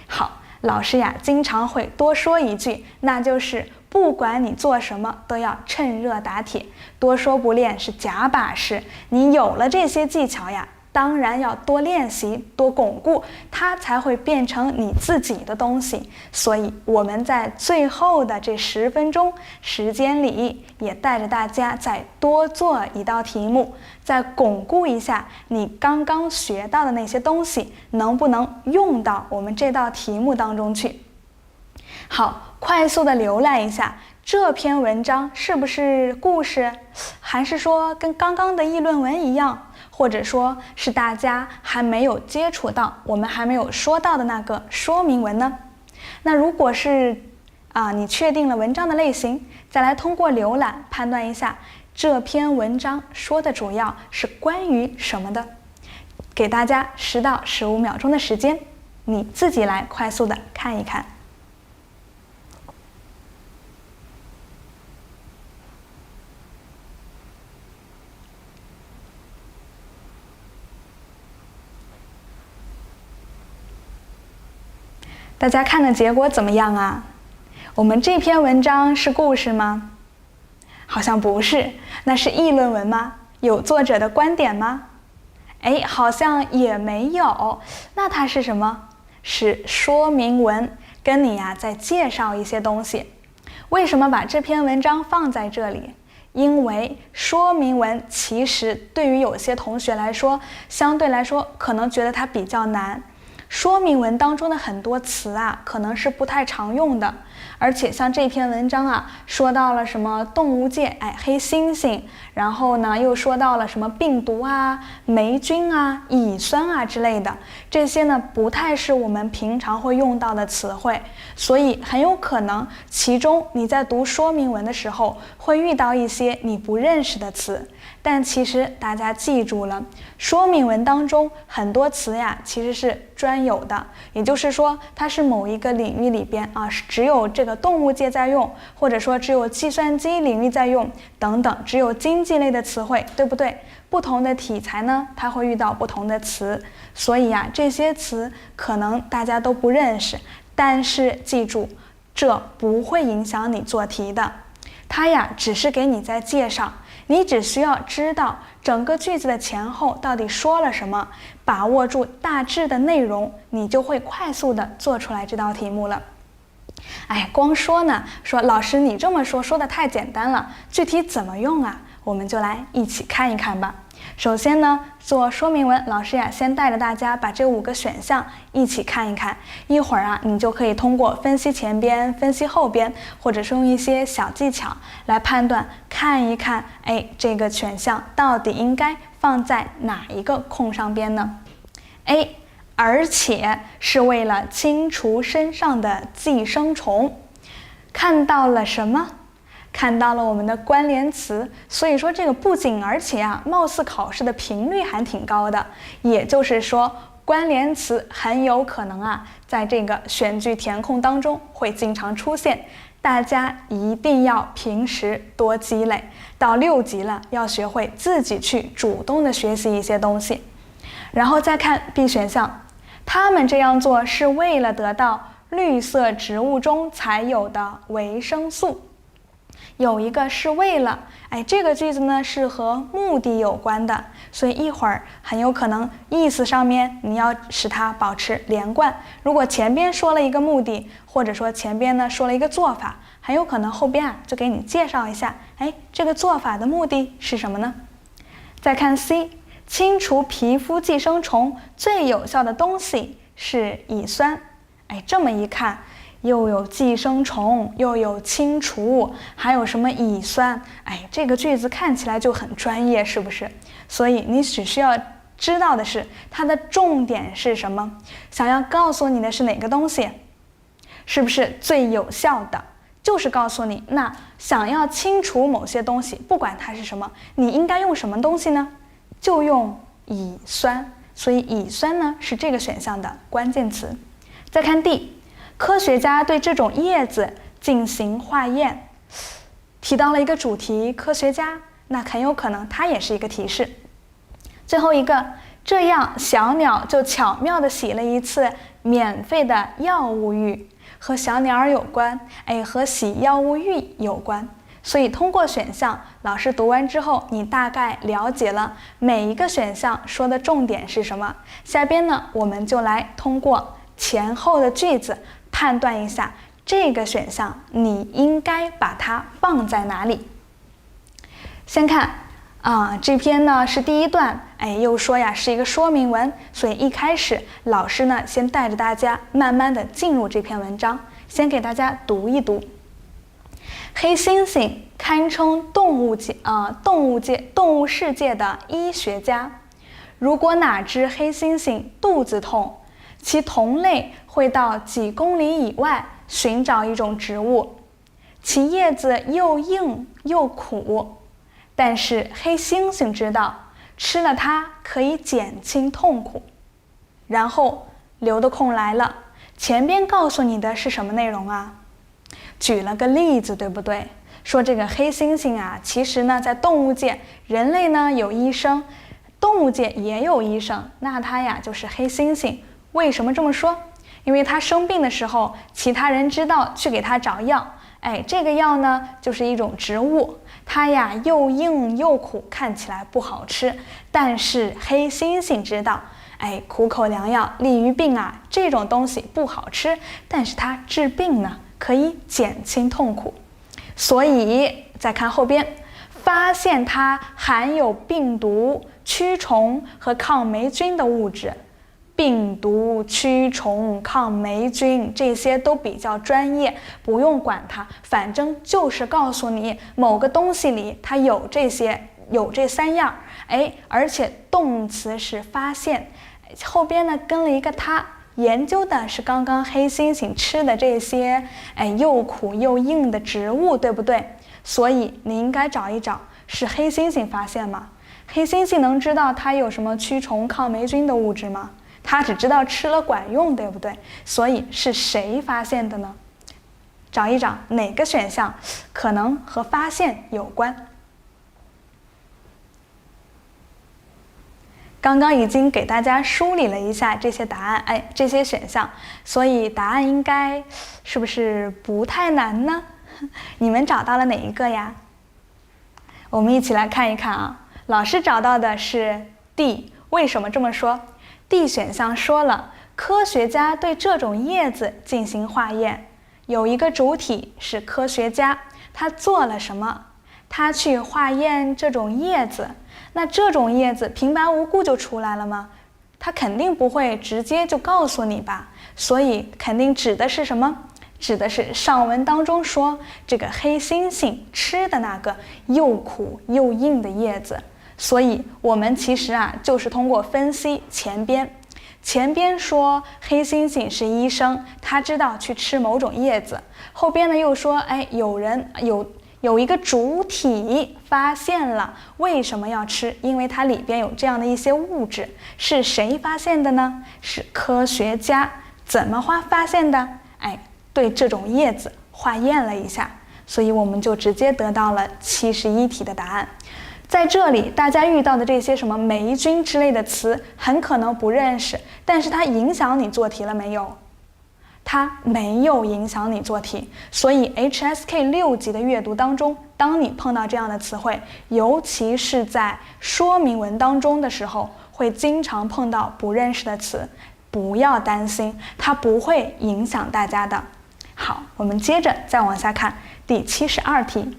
好，老师呀经常会多说一句，那就是不管你做什么都要趁热打铁，多说不练是假把式。你有了这些技巧呀，当然要多练习，多巩固，它才会变成你自己的东西。所以我们在最后的这10分钟时间里，也带着大家再多做一道题目，再巩固一下你刚刚学到的那些东西能不能用到我们这道题目当中去。好，快速的浏览一下这篇文章，是不是故事，还是说跟刚刚的议论文一样，或者说是大家还没有接触到，我们还没有说到的那个说明文呢？那如果是你确定了文章的类型，再来通过浏览判断一下这篇文章说的主要是关于什么的。给大家10到15秒钟的时间，你自己来快速的看一看。大家看的结果怎么样啊？我们这篇文章是故事吗？好像不是，那是议论文吗？有作者的观点吗？好像也没有。那它是什么？是说明文，跟你在介绍一些东西。为什么把这篇文章放在这里？因为说明文其实对于有些同学来说，相对来说可能觉得它比较难。说明文当中的很多词可能是不太常用的，而且像这篇文章说到了什么动物界，黑猩猩，然后呢又说到了什么病毒霉菌乙酸之类的，这些呢不太是我们平常会用到的词汇，所以很有可能其中你在读说明文的时候会遇到一些你不认识的词。但其实大家记住了，说明文当中很多词其实是专有的，也就是说它是某一个领域里边只有这个动物界在用，或者说只有计算机领域在用等等，只有经济类的词汇，对不对？不同的题材呢，它会遇到不同的词，所以这些词可能大家都不认识，但是记住，这不会影响你做题的。它只是给你在介绍，你只需要知道整个句子的前后到底说了什么，把握住大致的内容，你就会快速的做出来这道题目了。光说老师你这么说的太简单了，具体怎么用我们就来一起看一看吧。首先呢，做说明文，老师先带着大家把这5个选项一起看一看，一会儿你就可以通过分析前边、分析后边，或者是用一些小技巧来判断，看一看，这个选项到底应该放在哪一个空上边呢？而且是为了清除身上的寄生虫。看到了什么？看到了我们的关联词，所以说这个不仅而且貌似考试的频率还挺高的，也就是说关联词很有可能在这个选句填空当中会经常出现，大家一定要平时多积累，到6级了要学会自己去主动的学习一些东西。然后再看 B 选项，他们这样做是为了得到绿色植物中才有的维生素。有一个是为了，这个句子呢是和目的有关的，所以一会儿很有可能意思上面你要使它保持连贯。如果前边说了一个目的，或者说前边呢说了一个做法，很有可能后边就给你介绍一下，这个做法的目的是什么呢？再看 C， 清除皮肤寄生虫最有效的东西是乙酸。这么一看，又有寄生虫，又有清除，还有什么乙酸，这个句子看起来就很专业，是不是？所以你只需要知道的是它的重点是什么，想要告诉你的是哪个东西，是不是最有效的？就是告诉你，那想要清除某些东西，不管它是什么，你应该用什么东西呢？就用乙酸，所以乙酸呢是这个选项的关键词。再看 D， 科学家对这种叶子进行化验，提到了一个主题，科学家，那很有可能它也是一个提示。最后一个，这样小鸟就巧妙地洗了一次免费的药物浴，和小鸟儿有关，和洗药物浴有关。所以通过选项，老师读完之后，你大概了解了每一个选项说的重点是什么。下边呢，我们就来通过前后的句子判断一下这个选项你应该把它放在哪里。先看这篇呢是第一段，又说是一个说明文，所以一开始老师呢先带着大家慢慢的进入这篇文章，先给大家读一读。黑猩猩堪称动物世界的医学家。如果哪只黑猩猩肚子痛，其同类会到几公里以外寻找一种植物，其叶子又硬又苦，但是黑猩猩知道吃了它可以减轻痛苦。然后留的空来了，前边告诉你的是什么内容啊？举了个例子，对不对？说这个黑猩猩其实呢在动物界，人类呢有医生，动物界也有医生，那它就是黑猩猩。为什么这么说？因为他生病的时候，其他人知道去给他找药。这个药呢，就是一种植物，它呀又硬又苦，看起来不好吃。但是黑猩猩知道，苦口良药利于病啊，这种东西不好吃，但是它治病呢，可以减轻痛苦。所以再看后边，发现它含有病毒、驱虫和抗霉菌的物质。病毒、驱虫、抗霉菌，这些都比较专业，不用管它，反正就是告诉你某个东西里它有这些，有这3样。而且动词是发现，后边呢跟了一个它，研究的是刚刚黑猩猩吃的这些又苦又硬的植物，对不对？所以你应该找一找，是黑猩猩发现吗？黑猩猩能知道它有什么驱虫、抗霉菌的物质吗？他只知道吃了管用，对不对？所以是谁发现的呢？找一找哪个选项可能和发现有关。刚刚已经给大家梳理了一下这些答案，这些选项，所以答案应该是不是不太难呢？你们找到了哪一个呀？我们一起来看一看啊。老师找到的是 D， 为什么这么说？D 选项说了，科学家对这种叶子进行化验，有一个主体是科学家，他做了什么？他去化验这种叶子，那这种叶子平白无故就出来了吗？他肯定不会直接就告诉你吧，所以肯定指的是什么？指的是上文当中说这个黑猩猩吃的那个又苦又硬的叶子。所以我们其实就是通过分析前边说黑猩猩是医生，他知道去吃某种叶子，后边呢又说有一个主体发现了，为什么要吃？因为它里边有这样的一些物质，是谁发现的呢？是科学家。怎么发现的？对这种叶子化验了一下，所以我们就直接得到了71题的答案。在这里大家遇到的这些什么霉菌之类的词很可能不认识，但是它影响你做题了没有？它没有影响你做题。所以 HSK 6级的阅读当中，当你碰到这样的词汇，尤其是在说明文当中的时候，会经常碰到不认识的词，不要担心，它不会影响大家的。好，我们接着再往下看第72题。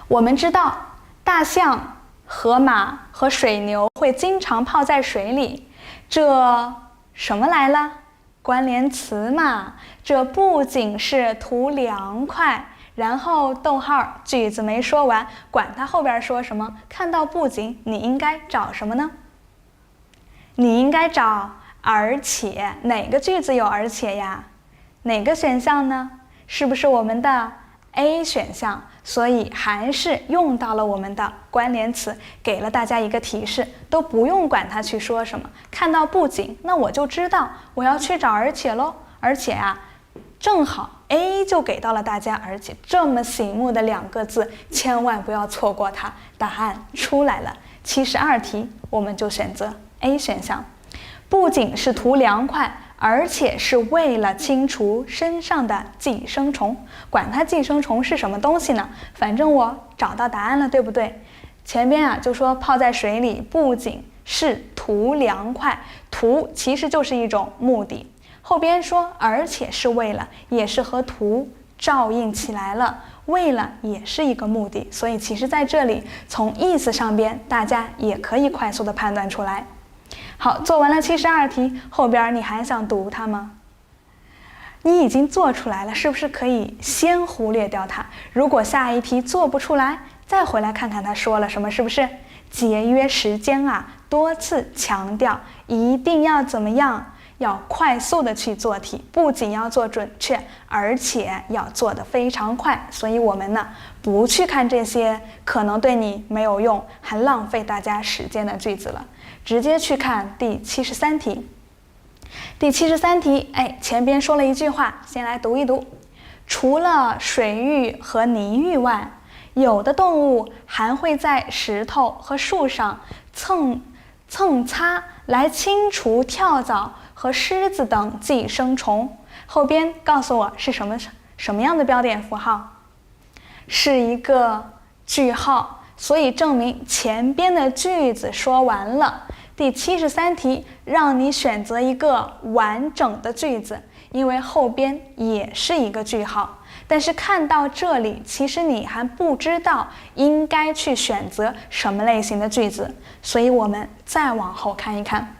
我们知道大象、河马和水牛会经常泡在水里，这什么来了？关联词嘛。这不仅是图凉快，然后逗号，句子没说完，管它后边说什么。看到不仅，你应该找什么呢？你应该找而且。哪个句子有而且呀？哪个选项呢？是不是我们的 A 选项？所以还是用到了我们的关联词，给了大家一个提示，都不用管它去说什么。看到不仅，那我就知道我要去找而且咯。而且正好 A 就给到了大家，而且这么醒目的2个字，千万不要错过它。答案出来了，72题我们就选择 A 选项。不仅是图凉快，而且是为了清除身上的寄生虫。管它寄生虫是什么东西呢？反正我找到答案了，对不对？前边就说泡在水里不仅是图凉快，图其实就是一种目的。后边说而且是为了，也是和图照应起来了，为了也是一个目的。所以其实在这里从意思上边大家也可以快速的判断出来。好，做完了72题，后边你还想读它吗？你已经做出来了，是不是可以先忽略掉它？如果下一题做不出来，再回来看看他说了什么，是不是？节约时间多次强调一定要怎么样？要快速的去做题，不仅要做准确，而且要做得非常快。所以我们不去看这些可能对你没有用，还浪费大家时间的句子了，直接去看第73题。第73题，前边说了一句话，先来读一读。除了水域和泥域外，有的动物还会在石头和树上蹭擦来清除跳蚤和狮子等寄生虫。后边告诉我是什么样的标点符号？是一个句号，所以证明前边的句子说完了。第73题让你选择一个完整的句子，因为后边也是一个句号。但是看到这里，其实你还不知道应该去选择什么类型的句子，所以我们再往后看一看。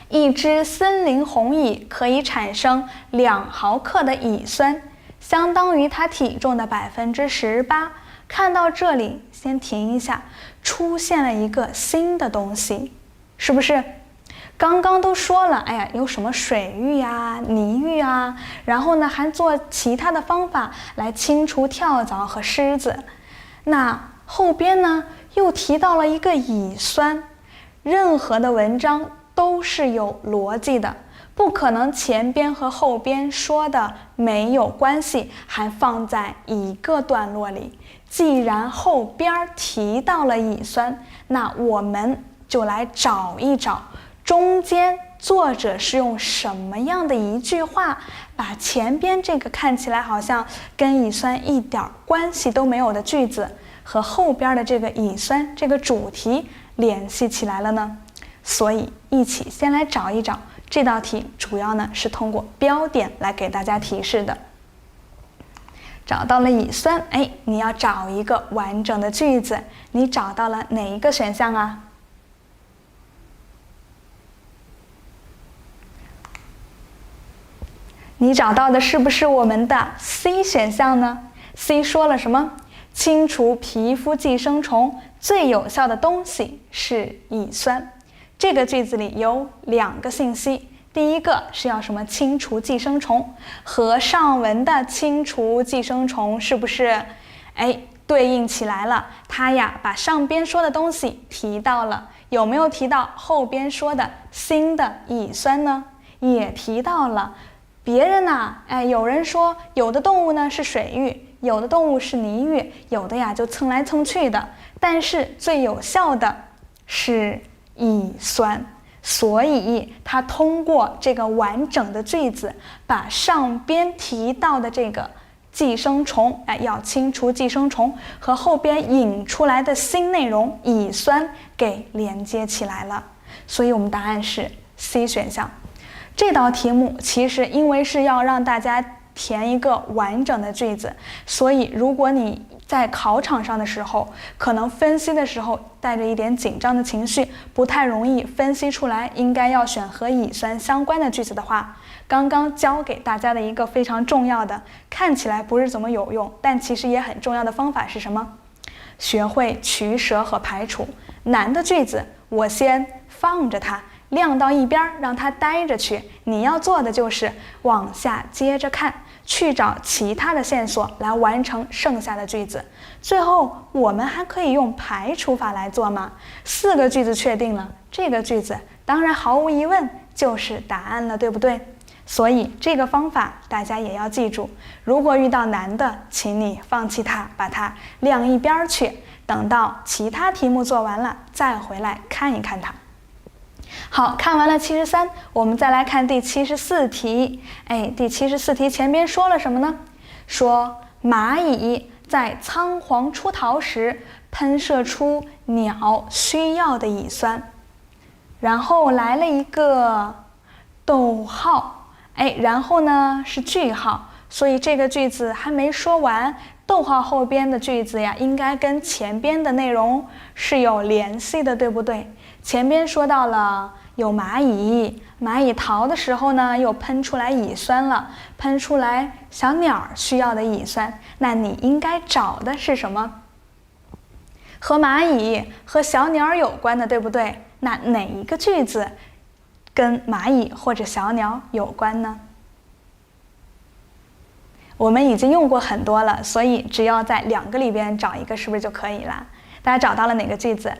一只森林红蚁可以产生2毫克的乙酸，相当于它体重的18%。看到这里，先停一下，出现了一个新的东西，是不是？刚刚都说了，哎呀，有什么水域啊、泥域啊，然后呢，还做其他的方法来清除跳蚤和虱子。那后边呢，又提到了一个乙酸。任何的文章都是有逻辑的，不可能前边和后边说的没有关系，还放在一个段落里。既然后边提到了乙酸，那我们就来找一找中间作者是用什么样的一句话把前边这个看起来好像跟乙酸一点关系都没有的句子和后边的这个乙酸这个主题联系起来了呢？所以一起先来找一找。这道题主要呢是通过标点来给大家提示的。找到了乙酸，你要找一个完整的句子，你找到了哪一个选项啊？你找到的是不是我们的 C 选项呢？ C 说了什么？清除皮肤寄生虫最有效的东西是乙酸。这个句子里有2个信息，第一个是要什么清除寄生虫，和上文的清除寄生虫是不是对应起来了？它呀把上边说的东西提到了，有没有提到后边说的新的乙酸呢？也提到了。别人呢，有人说有的动物呢是水域，有的动物是泥域，有的呀就蹭来蹭去的，但是最有效的是乙酸。所以它通过这个完整的句子，把上边提到的这个寄生虫，要清除寄生虫和后边引出来的新内容乙酸给连接起来了。所以我们答案是 C 选项。这道题目其实因为是要让大家填一个完整的句子，所以如果你在考场上的时候，可能分析的时候带着一点紧张的情绪，不太容易分析出来应该要选和乙酸相关的句子的话，刚刚教给大家的一个非常重要的，看起来不是怎么有用，但其实也很重要的方法是什么？学会取舍和排除。难的句子我先放着它，晾到一边，让它待着去。你要做的就是往下接着看，去找其他的线索来完成剩下的句子。最后我们还可以用排除法来做吗？4个句子确定了，这个句子当然毫无疑问就是答案了，对不对？所以这个方法大家也要记住，如果遇到难的，请你放弃它，把它晾一边去，等到其他题目做完了再回来看一看它。好，看完了73，我们再来看第74题。第74题前边说了什么呢？说蚂蚁在仓皇出逃时喷射出鸟需要的乙酸，然后来了一个逗号，然后呢是句号，所以这个句子还没说完，逗号后边的句子呀，应该跟前边的内容是有联系的，对不对？前边说到了有蚂蚁，蚂蚁逃的时候呢，又喷出来乙酸了，喷出来小鸟需要的乙酸，那你应该找的是什么？和蚂蚁和小鸟有关的，对不对？那哪一个句子跟蚂蚁或者小鸟有关呢？我们已经用过很多了，所以只要在2个里边找一个，是不是就可以了？大家找到了哪个句子？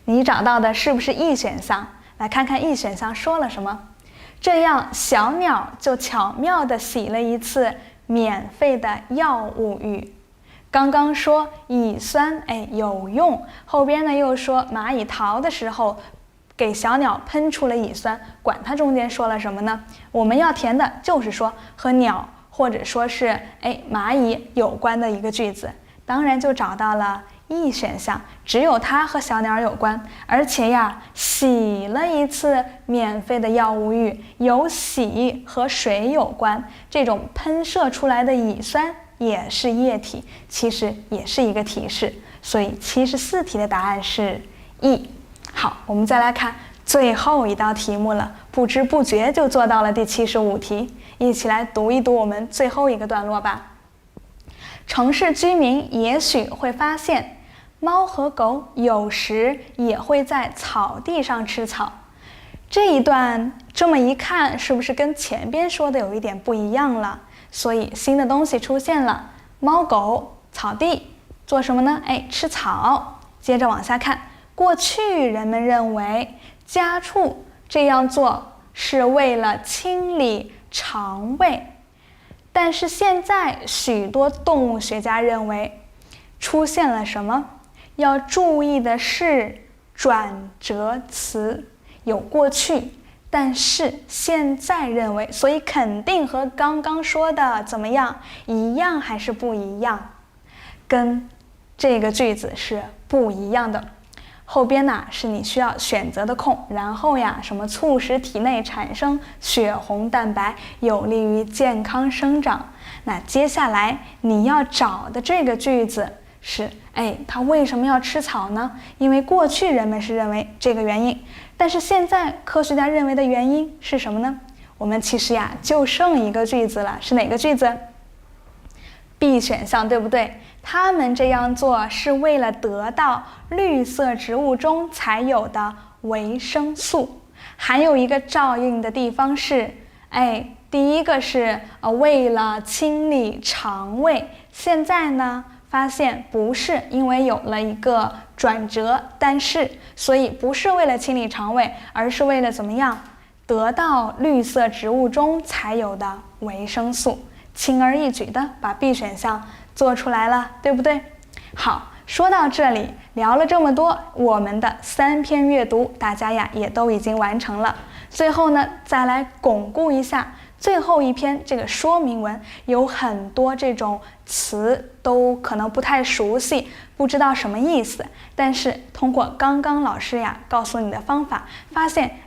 你找到的是不是 E 选项？来看看 E 选项说了什么。这样小鸟就巧妙地洗了一次免费的药物浴。刚刚说乙酸有用，后边呢又说蚂蚁逃的时候给小鸟喷出了乙酸，管它中间说了什么呢？我们要填的就是说和鸟或者说是蚂蚁有关的一个句子，当然就找到了E 选项，只有它和小鸟有关，而且呀，洗了一次免费的药物浴，有洗和水有关，这种喷射出来的乙酸也是液体，其实也是一个提示，所以74题的答案是 E。好，我们再来看最后一道题目了，不知不觉就做到了第75题，一起来读一读我们最后一个段落吧。城市居民也许会发现，猫和狗有时也会在草地上吃草。这一段这么一看，是不是跟前边说的有一点不一样了？所以新的东西出现了，猫狗草地做什么呢？吃草。接着往下看，过去人们认为家畜这样做是为了清理肠胃，但是现在许多动物学家认为出现了什么？要注意的是转折词，有过去，但是现在认为，所以肯定和刚刚说的怎么样？一样还是不一样？跟这个句子是不一样的。后边呢是你需要选择的空，然后呀，什么促使体内产生血红蛋白，有利于健康生长。那接下来你要找的这个句子是，它为什么要吃草呢？因为过去人们是认为这个原因，但是现在科学家认为的原因是什么呢？我们其实呀就剩一个句子了，是哪个句子？B 选项，对不对？他们这样做是为了得到绿色植物中才有的维生素。还有一个照应的地方是，第一个是为了清理肠胃，现在呢发现不是，因为有了一个转折，但是所以不是为了清理肠胃，而是为了怎么样？得到绿色植物中才有的维生素。轻而易举的把 B 选项做出来了，对不对？好，说到这里，聊了这么多，我们的3篇阅读大家呀也都已经完成了。最后呢，再来巩固一下最后一篇这个说明文，有很多这种词都可能不太熟悉，不知道什么意思，但是通过刚刚老师呀告诉你的方法，发现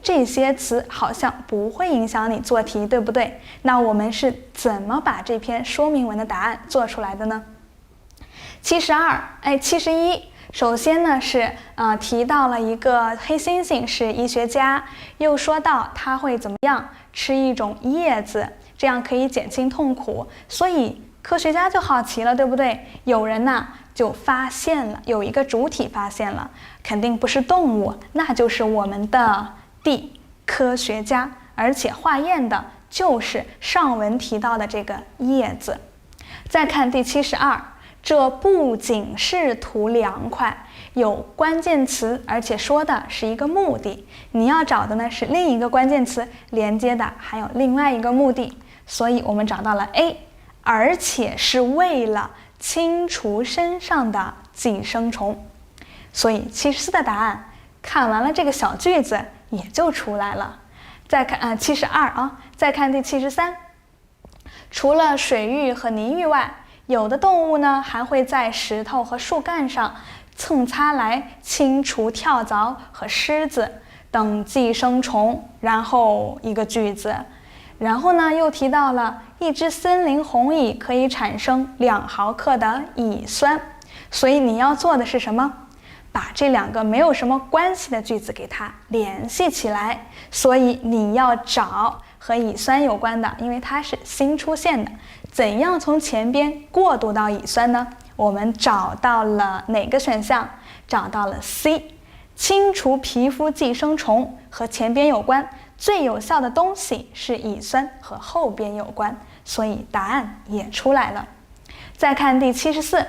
这些词好像不会影响你做题，对不对？那我们是怎么把这篇说明文的答案做出来的呢？71，首先呢是提到了一个黑猩猩是医学家，又说到他会怎么样吃一种叶子，这样可以减轻痛苦，所以科学家就好奇了，对不对？有人呢就发现了，有一个主体发现了，肯定不是动物，那就是我们的 D 科学家，而且化验的就是上文提到的这个叶子。再看第72，这不仅是图凉快，有关键词，而且说的是一个目的。你要找的呢是另一个关键词，连接的还有另外一个目的。所以我们找到了 A， 而且是为了清除身上的寄生虫。所以74的答案，看完了这个小句子也就出来了。再看72再看第73，除了水域和泥域外，有的动物呢还会在石头和树干上蹭擦来清除跳蚤和虱子等寄生虫。然后一个句子，然后呢又提到了一只森林红蚁可以产生2毫克的乙酸。所以你要做的是什么？把这2个没有什么关系的句子给它联系起来。所以你要找和乙酸有关的，因为它是新出现的。怎样从前边过渡到乙酸呢？我们找到了哪个选项？找到了 C， 清除皮肤寄生虫和前边有关，最有效的东西是乙酸，和后边有关，所以答案也出来了。再看第74，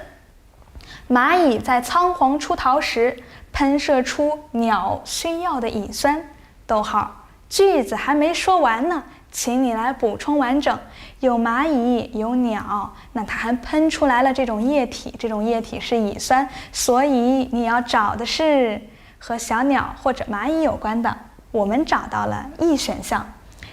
蚂蚁在仓皇出逃时喷射出鸟需要的乙酸，逗号，句子还没说完呢，请你来补充完整。有蚂蚁，有鸟，那它还喷出来了这种液体，这种液体是乙酸，所以你要找的是和小鸟或者蚂蚁有关的，我们找到了 E 选项。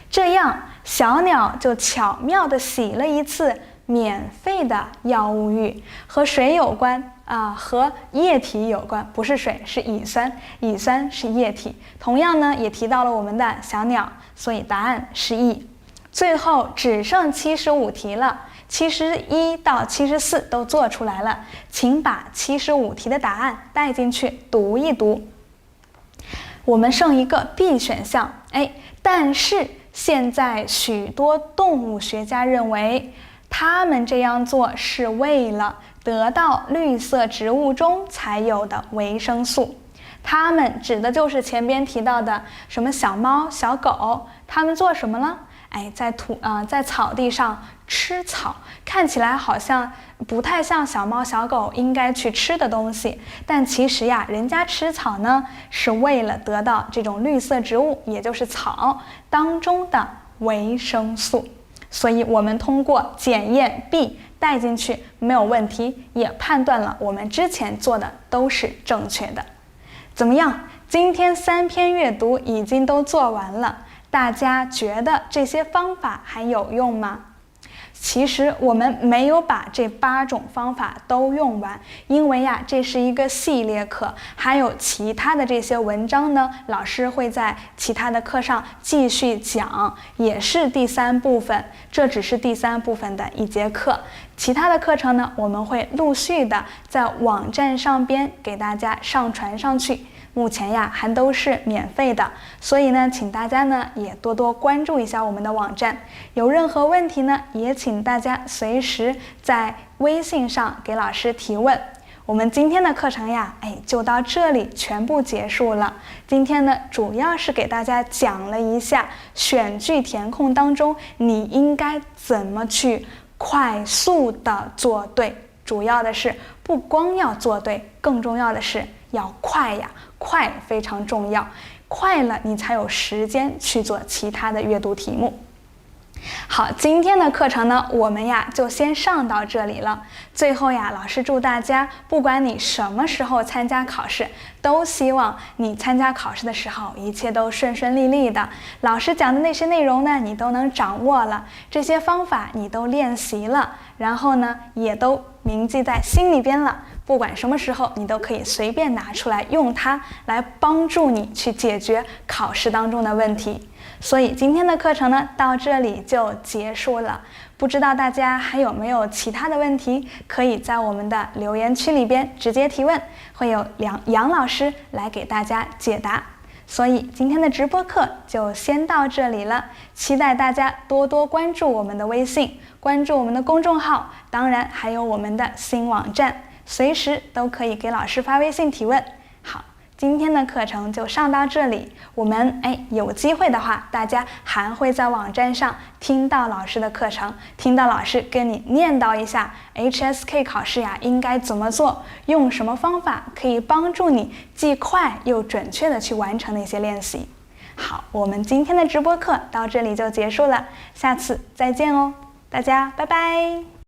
这样，小鸟就巧妙地洗了一次免费的药物浴，和水有关和液体有关，不是水，是乙酸，乙酸是液体。同样呢，也提到了我们的小鸟，所以答案是 E。最后只剩75题了，71到74都做出来了，请把75题的答案带进去读一读。我们剩一个 B 选项，但是现在许多动物学家认为，他们这样做是为了得到绿色植物中才有的维生素。他们指的就是前边提到的什么小猫、小狗，他们做什么了？在草地上吃草，看起来好像不太像小猫小狗应该去吃的东西，但其实呀，人家吃草呢是为了得到这种绿色植物，也就是草当中的维生素。所以我们通过检验 B 带进去没有问题，也判断了我们之前做的都是正确的。怎么样？今天3篇阅读已经都做完了，大家觉得这些方法还有用吗？其实我们没有把这8种方法都用完，因为呀，这是一个系列课，还有其他的这些文章呢，老师会在其他的课上继续讲，也是第3部分，这只是第3部分的一节课。其他的课程呢，我们会陆续的在网站上边给大家上传上去。目前呀还都是免费的，所以呢，请大家呢也多多关注一下我们的网站。有任何问题呢，也请大家随时在微信上给老师提问。我们今天的课程呀，就到这里全部结束了。今天呢，主要是给大家讲了一下选句填空当中你应该怎么去快速的做对，主要的是不光要做对，更重要的是要快呀，快非常重要，快了你才有时间去做其他的阅读题目。好，今天的课程呢，我们呀就先上到这里了。最后呀，老师祝大家，不管你什么时候参加考试，都希望你参加考试的时候一切都顺顺利利的。老师讲的那些内容呢，你都能掌握了，这些方法你都练习了，然后呢，也都铭记在心里边了。不管什么时候，你都可以随便拿出来用它来帮助你去解决考试当中的问题。所以今天的课程呢，到这里就结束了。不知道大家还有没有其他的问题，可以在我们的留言区里边直接提问，会有杨老师来给大家解答。所以今天的直播课就先到这里了，期待大家多多关注我们的微信，关注我们的公众号，当然还有我们的新网站，随时都可以给老师发微信提问。好，今天的课程就上到这里，我们有机会的话，大家还会在网站上听到老师的课程，听到老师跟你念叨一下 HSK 考试呀应该怎么做，用什么方法可以帮助你既快又准确的去完成那些练习。好，我们今天的直播课到这里就结束了，下次再见哦，大家拜拜。